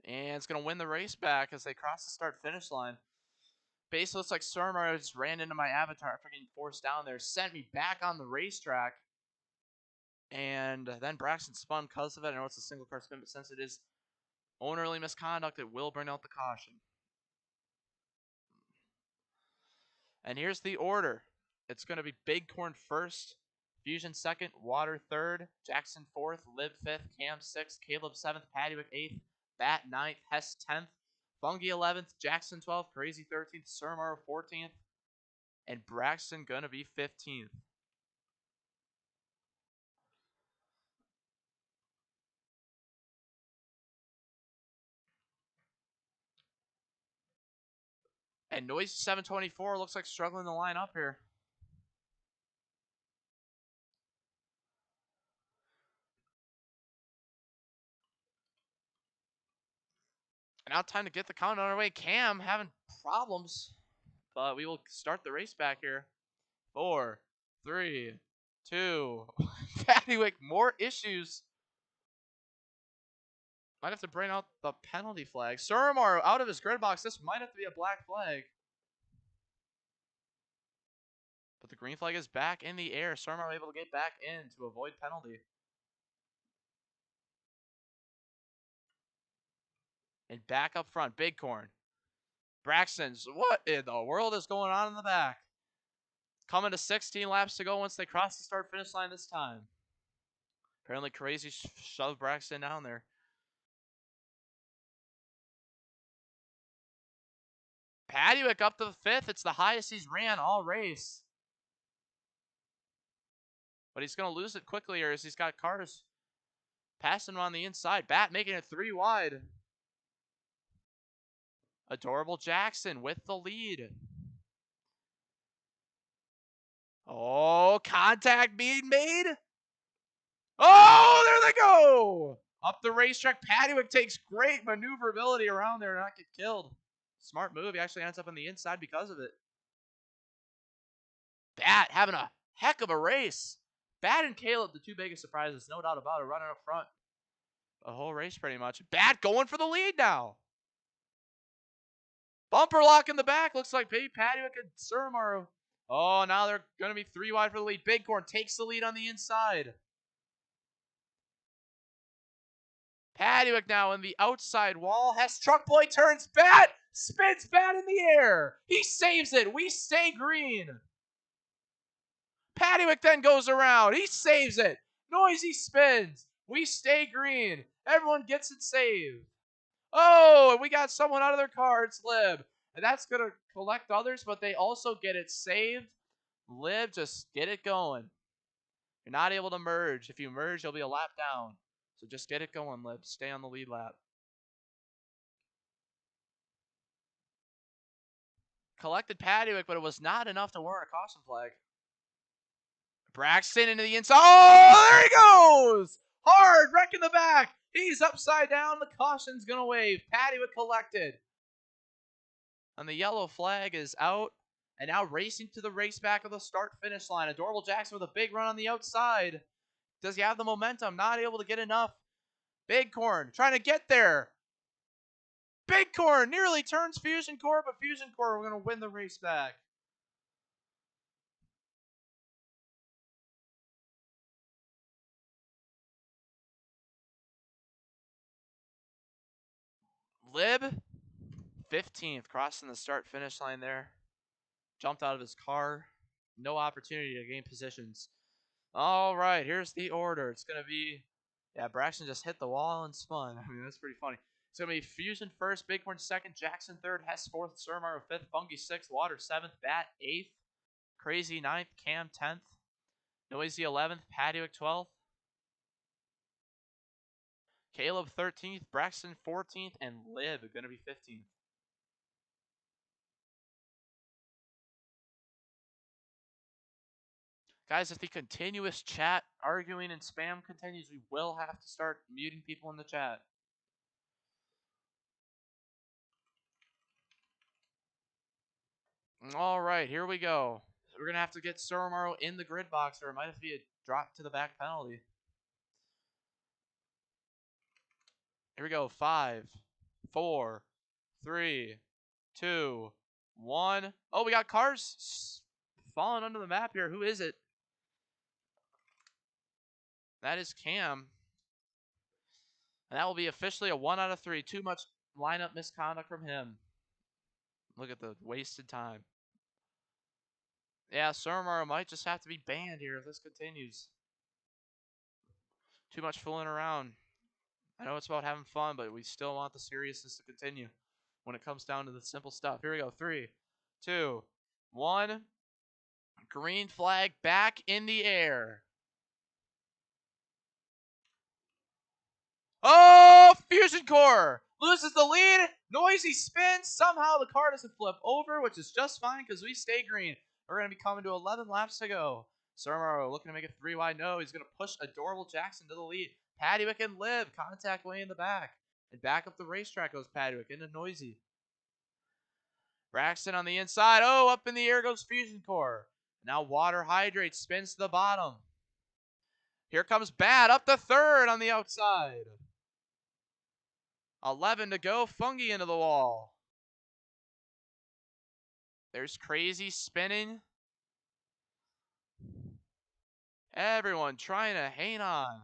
And it's going to win the race back as they cross the start-finish line. Basically, looks like Surmar just ran into my avatar after getting forced down there. Sent me back on the racetrack. And then Braxton spun because of it. I know it's a single car spin, but since it is ownerly misconduct, it will bring out the caution. And here's the order. It's going to be Bighorn first, Fusion second, Water third, Jackson fourth, Lib fifth, Cam sixth, Caleb seventh, Paddywick eighth, Bat ninth, Hess 10th, Fungi 11th, Jackson 12th, Crazy 13th, Surmar 14th, and Braxton going to be 15th. And Noisy 724 looks like struggling to line up here. And now time to get the count on our way. Cam having problems, but we will start the race back here. 4, 3, 2. Paddywick, more issues. Might have to bring out the penalty flag. Surmar out of his grid box. This might have to be a black flag. But the green flag is back in the air. Surmar able to get back in to avoid penalty. And back up front, Bighorn. Braxton's, what in the world is going on in the back? Coming to 16 laps to go once they cross the start-finish line this time. Apparently Crazy shoved Braxton down there. Paddywick up to the 5th. It's the highest he's ran all race. But he's going to lose it quickly here as he's got cars passing him on the inside. Bat making it 3 wide. Adorable Jackson with the lead. Oh, contact being made. Oh, there they go. Up the racetrack. Paddywick takes great maneuverability around there and not get killed. Smart move. He actually ends up on the inside because of it. Bat having a heck of a race. Bat and Caleb, the 2 biggest surprises, no doubt about it, running up front. The whole race pretty much. Bat going for the lead now. Bumper lock in the back. Looks like maybe Paddywick and Surmar. Oh, now they're going to be 3 wide for the lead. Bighorn takes the lead on the inside. Paddywick now in the outside wall. Hess Truck Boy turns Bat. Spins Bat in the air. He saves it. We stay green. Paddywick then goes around. He saves it. Noisy spins. We stay green. Everyone gets it saved. Oh, and we got someone out of their car. It's Lib. And that's going to collect others, but they also get it saved. Lib, just get it going. You're not able to merge. If you merge, you'll be a lap down. So just get it going, Lib. Stay on the lead lap. Collected Paddywick, but it was not enough to warrant a caution flag. Braxton into the inside. Oh, there he goes! Hard, wreck in the back. He's upside down. The caution's going to wave. Paddywick collected. And the yellow flag is out. And now racing to the race back of the start-finish line. Adorable Jackson with a big run on the outside. Does he have the momentum? Not able to get enough. Bighorn trying to get there. Bighorn nearly turns Fusion Core, but Fusion Core are going to win the race back. Lib, 15th, crossing the start-finish line there. Jumped out of his car. No opportunity to gain positions. All right, here's the order. It's going to be, yeah, Braxton just hit the wall and spun. I mean, that's pretty funny. It's going to be Fusion first, Bighorn second, Jackson third, Hess fourth, Surmar fifth, Funky sixth, Water seventh, Bat eighth, Crazy ninth, Cam 10th, Noisy 11th, Paddock 12th, Caleb 13th, Braxton 14th, and Lib going to be 15th. Guys, if the continuous chat, arguing, and spam continues, we will have to start muting people in the chat. All right, here we go. We're going to have to get Soromaro in the grid box, or it might have to be a drop to the back penalty. Here we go. 5, 4, 3, 2, 1. Oh, we got cars falling under the map here. Who is it? That is Cam. And that will be officially a 1 out of 3. Too much lineup misconduct from him. Look at the wasted time. Yeah, Soromaro might just have to be banned here if this continues. Too much fooling around. I know it's about having fun, but we still want the seriousness to continue when it comes down to the simple stuff. Here we go. 3, 2, 1. Green flag back in the air. Oh, Fusion Core loses the lead. Noisy spins. Somehow the car doesn't flip over, which is just fine because we stay green. We're going to be coming to 11 laps to go. Surmaro looking to make it 3 wide. No, he's going to push Adorable Jackson to the lead. Paddywick and Liv contact way in the back. And back up the racetrack goes Paddywick into Noisy. Braxton on the inside. Oh, up in the air goes Fusion Core. Now Water Hydrate spins to the bottom. Here comes Bad up to third on the outside. 11 to go. Fungi into the wall. There's Crazy spinning. Everyone trying to hang on.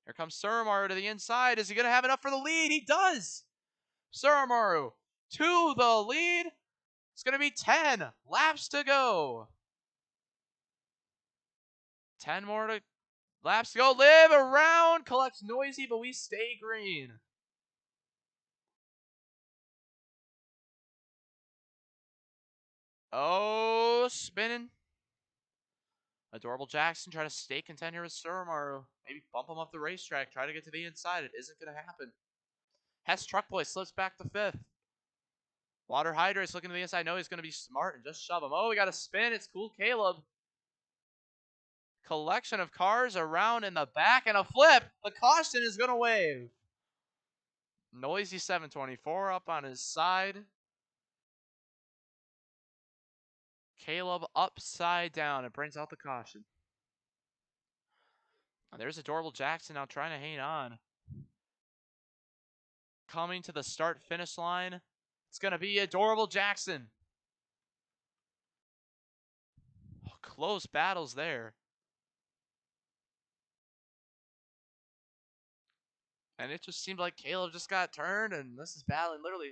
Here comes Suramaru to the inside. Is he going to have enough for the lead? He does. Suramaru to the lead. It's going to be 10 laps to go. 10 more laps to go. Live around. Collects Noisy, but we stay green. Oh, spinning. Adorable Jackson trying to stay contender with Suramaru. Maybe bump him up the racetrack. Try to get to the inside. It isn't going to happen. Hess Truck Boy slips back to 5th. Water Hydrate's looking to the inside. No, he's going to be smart and just shove him. Oh, we got a spin. It's Cool Caleb. Collection of cars around in the back and a flip. The caution is going to wave. Noisy 724 up on his side. Caleb upside down. It brings out the caution. And there's Adorable Jackson now trying to hang on. Coming to the start-finish line. It's going to be Adorable Jackson. Oh, close battles there. And it just seemed like Caleb just got turned, and this is battling literally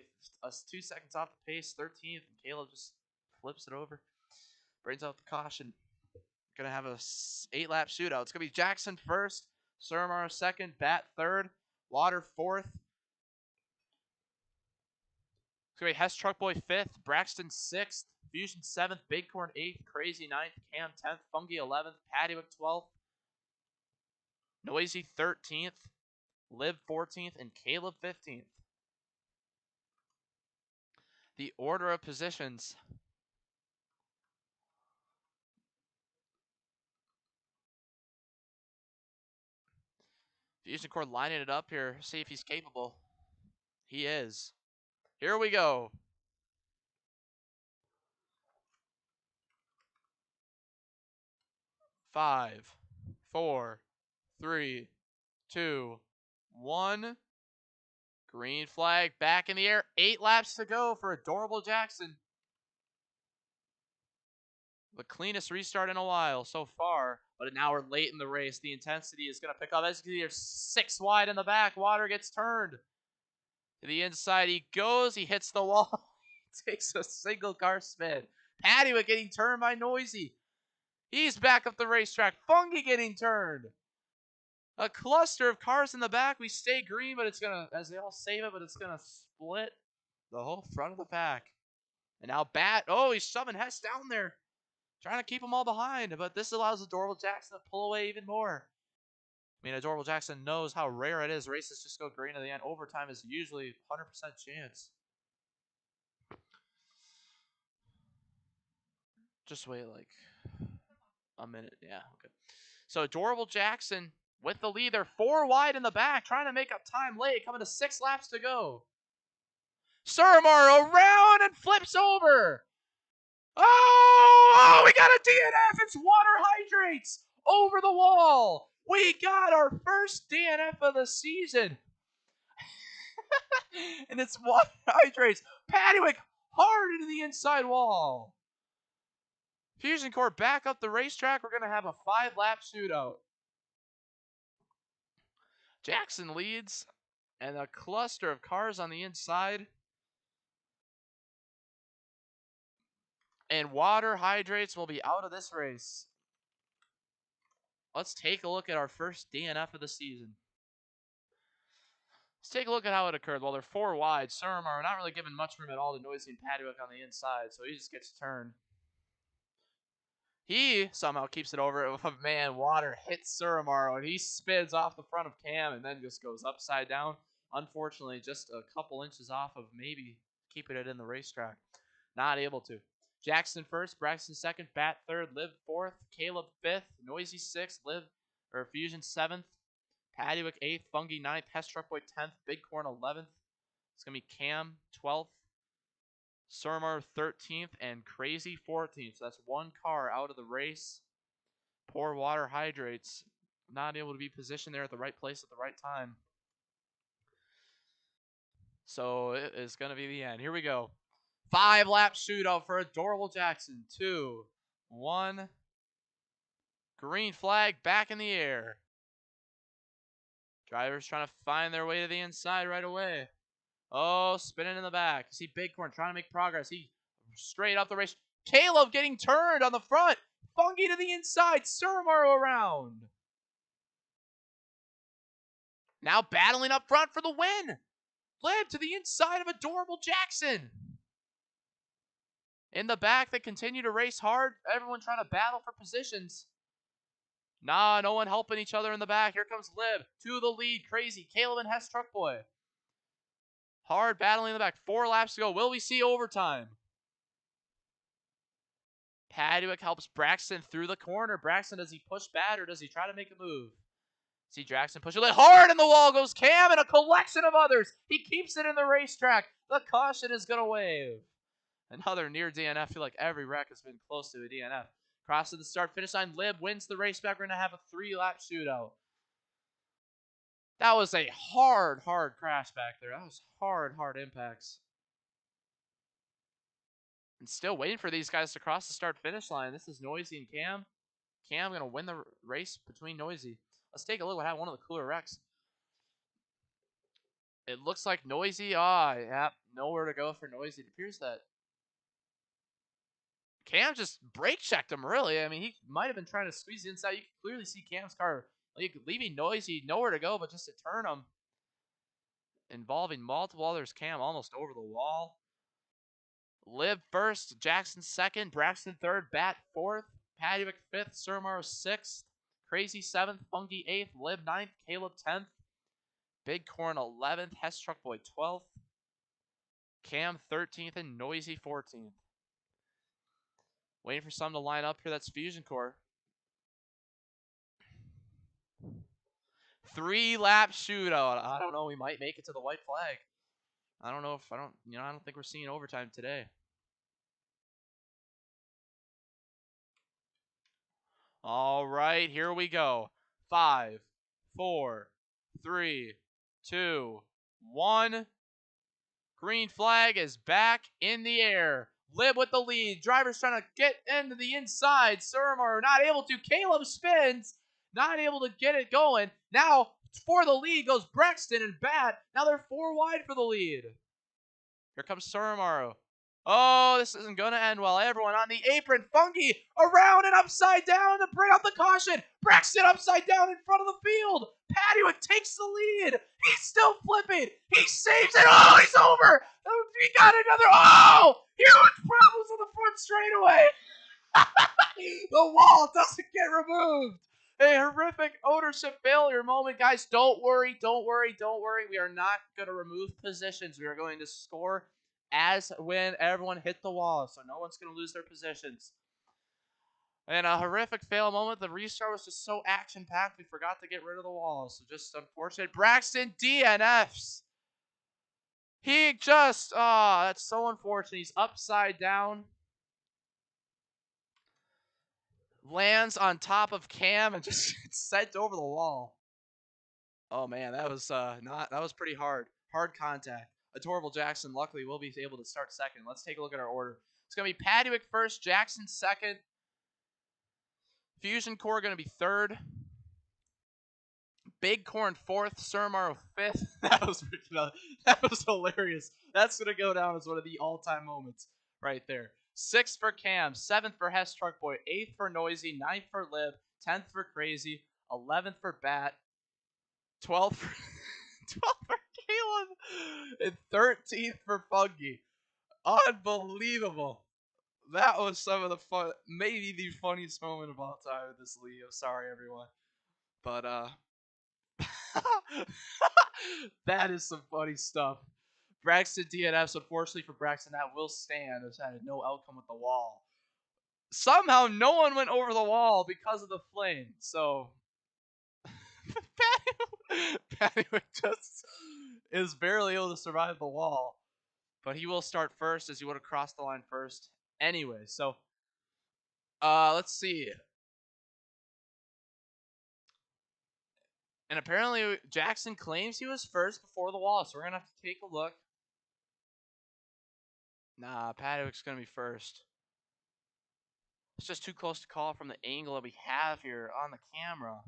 2 seconds off the pace, 13th, and Caleb just flips it over. Brings out the caution. Gonna have a 8-lap shootout. It's gonna be Jackson first, Surmar second, Bat third, Water fourth. It's gonna be Hess Truck Boy 5th, Braxton 6th, Fusion 7th, Bighorn 8th, Crazy 9th, Cam 10th, Fungi 11th, Paddywick 12th, Noisy 13th, Liv 14th, and Caleb 15th. The order of positions. Fusion Core lining it up here. See if he's capable. He is. Here we go. 5, 4, 3, 2, 1. Green flag back in the air. 8 laps to go for Adorable Jackson. The cleanest restart in a while so far, but now we're late in the race. The intensity is going to pick up. As you can see, there's 6 wide in the back. Water gets turned. To the inside he goes. He hits the wall. Takes a single car spin. Paddywick getting turned by Noisy. He's back up the racetrack. Fungi getting turned. A cluster of cars in the back. We stay green, but it's going to, as they all save it, but it's going to split the whole front of the pack. And now Bat, oh, he's shoving Hess down there. Trying to keep them all behind, but this allows Adorable Jackson to pull away even more. I mean, Adorable Jackson knows how rare it is. Races just go green at the end. Overtime is usually 100% chance. Just wait like a minute. Yeah, okay. So Adorable Jackson with the lead. They're 4 wide in the back, trying to make up time late, coming to 6 laps to go. Suramar around and flips over. Oh, we got a DNF. It's water hydrates over the wall. We got our first DNF of the season. And it's water hydrates. Paddywick hard into the inside wall. Fusion Core back up the racetrack. We're going to have a 5-lap shootout. Jackson leads, and a cluster of cars on the inside. And water hydrates will be out of this race. Let's take a look at our first DNF of the season. Let's take a look at how it occurred. Well, they're 4 wide. Suramar not really given much room at all to Noisy and Paddywick on the inside, so he just gets turned. He somehow keeps it over. Oh, man, water hits Suramar, and he spins off the front of Cam and then just goes upside down. Unfortunately, just a couple inches off of maybe keeping it in the racetrack. Not able to. Jackson first, Braxton second, Bat third, Liv fourth, Caleb fifth, Noisy sixth, Fusion seventh, Paddywick eighth, Fungi ninth, Hess Truckboy 10th, Big Corn 11th. It's going to be Cam 12th, Suramar 13th, and Crazy 14th. So that's 1 car out of the race. Poor water hydrates. Not able to be positioned there at the right place at the right time. So it is going to be the end. Here we go. 5-lap shootout for Adorable Jackson. 2, 1. Green flag back in the air. Drivers trying to find their way to the inside right away. Oh, spinning in the back. See Bighorn trying to make progress. He straight up the race. Caleb getting turned on the front. Fungi to the inside. Suramaro around. Now battling up front for the win. Liv to the inside of Adorable Jackson. In the back, they continue to race hard. Everyone trying to battle for positions. Nah, no one helping each other in the back. Here comes Liv to the lead. Crazy. Caleb and Hess Truckboy. Hard battling in the back. 4 laps to go. Will we see overtime? Paddywick helps Braxton through the corner. Braxton, does he push bad or does he try to make a move? See Jackson push it hard, and the wall goes Cam and a collection of others. He keeps it in the racetrack. The caution is going to wave. Another near DNF. I feel like every wreck has been close to a DNF. Cross to the start-finish line. Lib wins the race back. We're going to have a 3-lap shootout. That was a hard crash back there. That was hard impacts. And still waiting for these guys to cross the start-finish line. This is Noisy and Cam. Cam going to win the race between Noisy. Let's take a look at what one of the cooler wrecks. It looks like Noisy. Yep, nowhere to go for Noisy. It appears that Cam just brake checked him, really. I mean, he might have been trying to squeeze inside. You can clearly see Cam's car leaving Noisy nowhere to go but just to turn him. Involving multiple others. Cam almost over the wall. Liv first, Jackson second, Braxton third, Bat fourth, Paddywick fifth, Suramaro sixth, Crazy seventh, Fungi eighth, Lib ninth, Caleb 10th, Big Corn 11th, Hess Truckboy 12th, Cam 13th, and Noisy 14th. Waiting for some to line up here. That's Fusion Core. 3-lap shootout. I don't know. We might make it to the white flag. I don't know if I don't think we're seeing overtime today. All right, here we go. 5, 4, 3, 2, 1. Green flag is back in the air. Lib with the lead. Drivers trying to get into the inside. Suramar not able to. Caleb spins. Not able to get it going. Now, for the lead goes Braxton and Bat. Now they're 4 wide for the lead. Here comes Suramaro. Oh, this isn't going to end well. Everyone on the apron. Fungi around and upside down to bring out the caution. Braxton upside down in front of the field. Paddywick takes the lead. He's still flipping. He saves it. Oh, he's over. He got another. Oh, huge problems on the front straightaway. The wall doesn't get removed. A horrific ownership failure moment. Guys, don't worry. We are not going to remove positions. We are going to score as when everyone hit the wall, so no one's going to lose their positions. And a horrific fail moment. The restart was just so action-packed, we forgot to get rid of the wall. So just unfortunate. Braxton DNFs. He just, that's so unfortunate. He's upside down. Lands on top of Cam and just sent over the wall. Oh man, that was that was pretty hard. Hard contact. Adorable Jackson, luckily, will be able to start second. Let's take a look at our order. It's going to be Paddywick first, Jackson second. Fusion Core going to be third. Big Corn fourth, Surmaro fifth. That was hilarious. That's going to go down as one of the all-time moments right there. Sixth for Cam, seventh for Hess Truck Boy, eighth for Noisy, ninth for Lib, 10th for Crazy, 11th for Bat, 12th for, 12th for Caleb, and 13th for Fungi. Unbelievable. That was some of the fun, maybe the funniest moment of all time in this league. I'm sorry, everyone. But, that is some funny stuff. Braxton DNFs, unfortunately for Braxton, that will stand. There's had no outcome with the wall. Somehow, no one went over the wall because of the flame. So, Paddywick just is barely able to survive the wall. But he will start first, as he would have crossed the line first anyway. So, let's see. And apparently, Jackson claims he was first before the wall, so we're going to have to take a look. Nah, Paddywick's going to be first. It's just too close to call from the angle that we have here on the camera.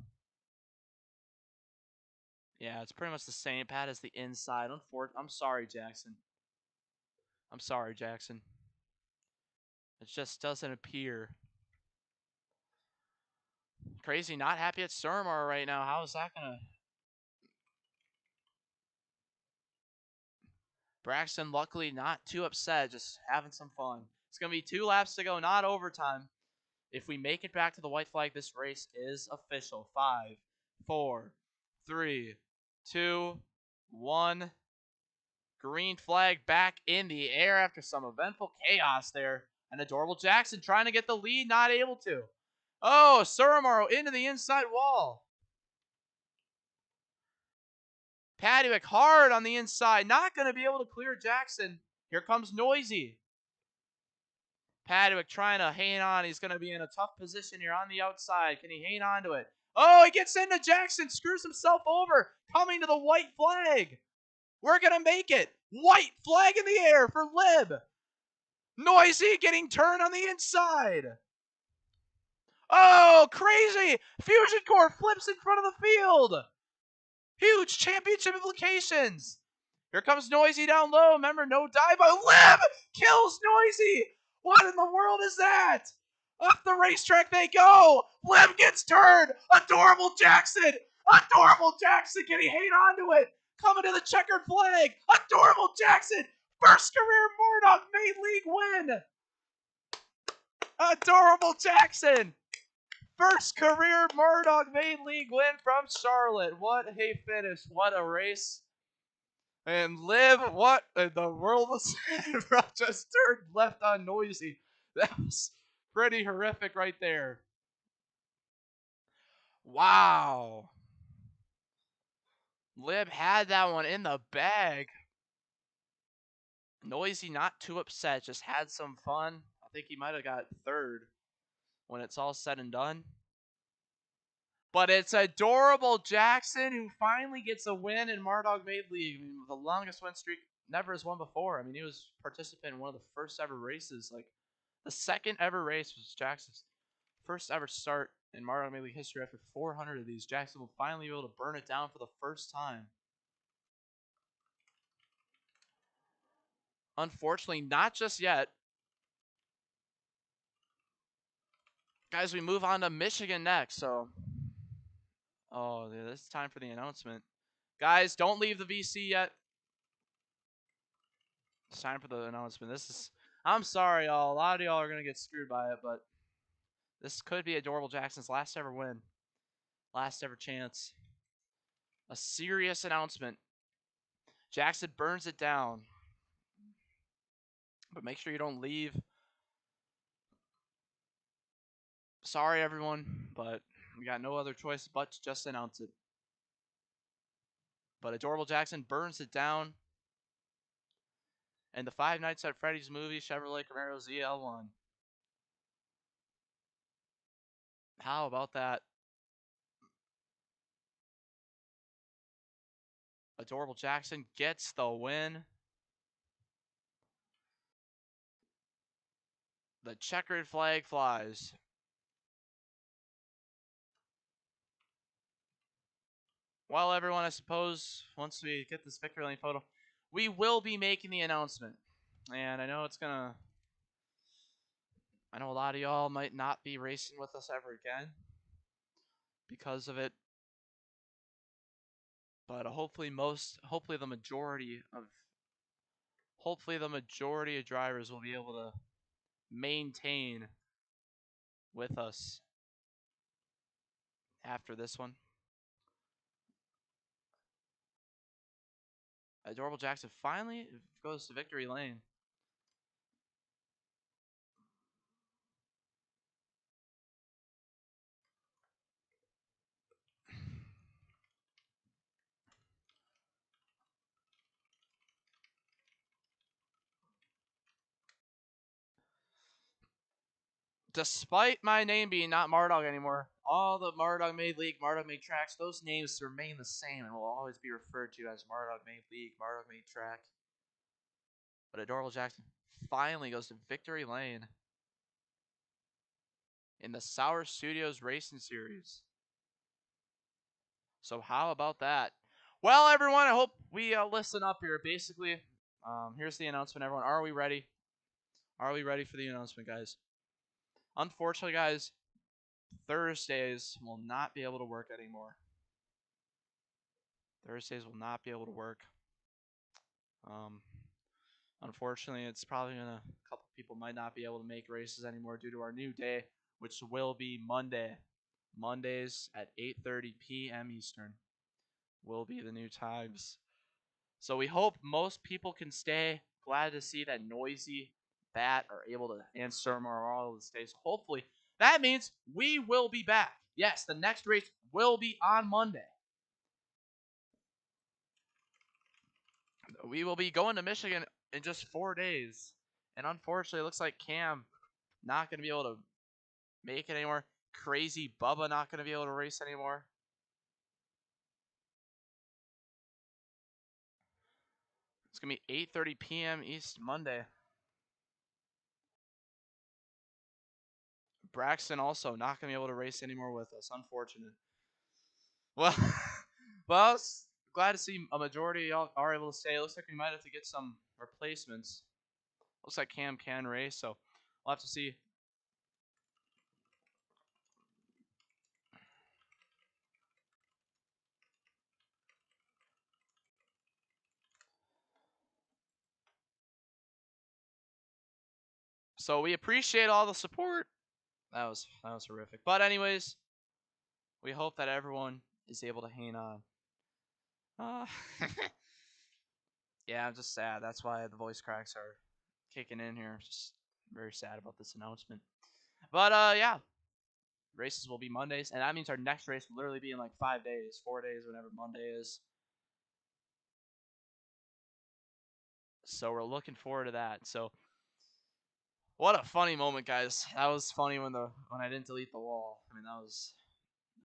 Yeah, it's pretty much the same. Pat is the inside. I'm sorry, Jackson. I'm sorry, Jackson. It just doesn't appear. Crazy, not happy at Surmar right now. How is that going to... Braxton, luckily, not too upset. Just having some fun. It's going to be 2 laps to go, not overtime. If we make it back to the white flag, this race is official. 5, 4, 3, 2, 1. Green flag back in the air after some eventful chaos there. And Adorable Jackson trying to get the lead, not able to. Oh, Surmaro into the inside wall. Paddywick hard on the inside, not going to be able to clear Jackson. Here comes Noisy. Paddywick trying to hang on. He's going to be in a tough position here on the outside. Can he hang on to it? Oh, he gets into Jackson, screws himself over, coming to the white flag. We're going to make it. White flag in the air for Lib. Noisy getting turned on the inside. Oh, crazy. Fusion Core flips in front of the field. Huge championship implications. Here comes Noisy down low. Remember, no dive, but Lib kills Noisy. What in the world is that? Off the racetrack they go. Lib gets turned. Adorable Jackson. Adorable Jackson. Can he hang on to it? Coming to the checkered flag. Adorable Jackson. First career Mordog Main League win. Adorable Jackson. First career Mordog Main League win from Charlotte. What a finish. What a race. And Liv, what in the world was that? Just turned left on Noisy. That was pretty horrific right there. Wow. Lib had that one in the bag. Noisy not too upset, just had some fun. I think he might have got third when it's all said and done. But it's Adorable Jackson who finally gets a win in Mardog Maid League. I mean, the longest win streak never has won before. I mean, he was participant in one of the first ever races. Like, the second ever race was Jackson's first ever start in Mardog Maid League history. After 400 of these, Jackson will finally be able to burn it down for the first time. Unfortunately, not just yet. Guys, we move on to Michigan next. So, oh, this is time for the announcement. Guys, don't leave the VC yet. It's time for the announcement. I'm sorry, y'all. A lot of y'all are going to get screwed by it, but this could be Adorable Jackson's last ever win. Last ever chance. A serious announcement. Jackson burns it down. But make sure you don't leave. Sorry, everyone, but we got no other choice but to just announce it. But Adorable Jackson burns it down. And the Five Nights at Freddy's movie Chevrolet Camaro ZL1. How about that? Adorable Jackson gets the win. The checkered flag flies. Well, everyone, I suppose once we get this victory lane photo, we will be making the announcement. And I know I know a lot of y'all might not be racing with us ever again because of it. But hopefully the majority of drivers will be able to maintain with us after this one. Adorable Jackson finally goes to victory lane. Despite my name being not Mardog anymore, all the Mardog Made League, Mardog Made Tracks, those names remain the same and will always be referred to as Mardog Made League, Mardog Made Track. But Adorable Jackson finally goes to victory lane in the Sour Studios Racing Series. So how about that? Well, everyone, I hope we listen up here. Basically, here's the announcement, everyone. Are we ready? Are we ready for the announcement, guys? Unfortunately, guys, Thursdays will not be able to work anymore. Thursdays will not be able to work. Um, Unfortunately, it's probably gonna a couple people might not be able to make races anymore due to our new day, which will be Monday. Mondays at 8:30 p.m. Eastern will be the new times. So we hope most people can stay. Glad to see that Noisy, Bat are able to answer more all of the stays. Hopefully, that means we will be back. Yes, the next race will be on Monday. We will be going to Michigan in just 4 days. And unfortunately, it looks like Cam not going to be able to make it anymore. Crazy Bubba not going to be able to race anymore. It's going to be 8:30 p.m. East Monday. Braxton also not going to be able to race anymore with us. Unfortunate. Well, well, I was glad to see a majority of y'all are able to stay. It looks like we might have to get some replacements. Looks like Cam can race, so we'll have to see. So we appreciate all the support. That was horrific. But anyways, we hope that everyone is able to hang on. Uh, yeah, I'm just sad. That's why the voice cracks are kicking in here. Just very sad about this announcement. But yeah, races will be Mondays, and that means our next race will literally be in like 5 days, 4 days, whenever Monday is. So we're looking forward to that. So what a funny moment, guys. That was funny when I didn't delete the wall. I mean, that was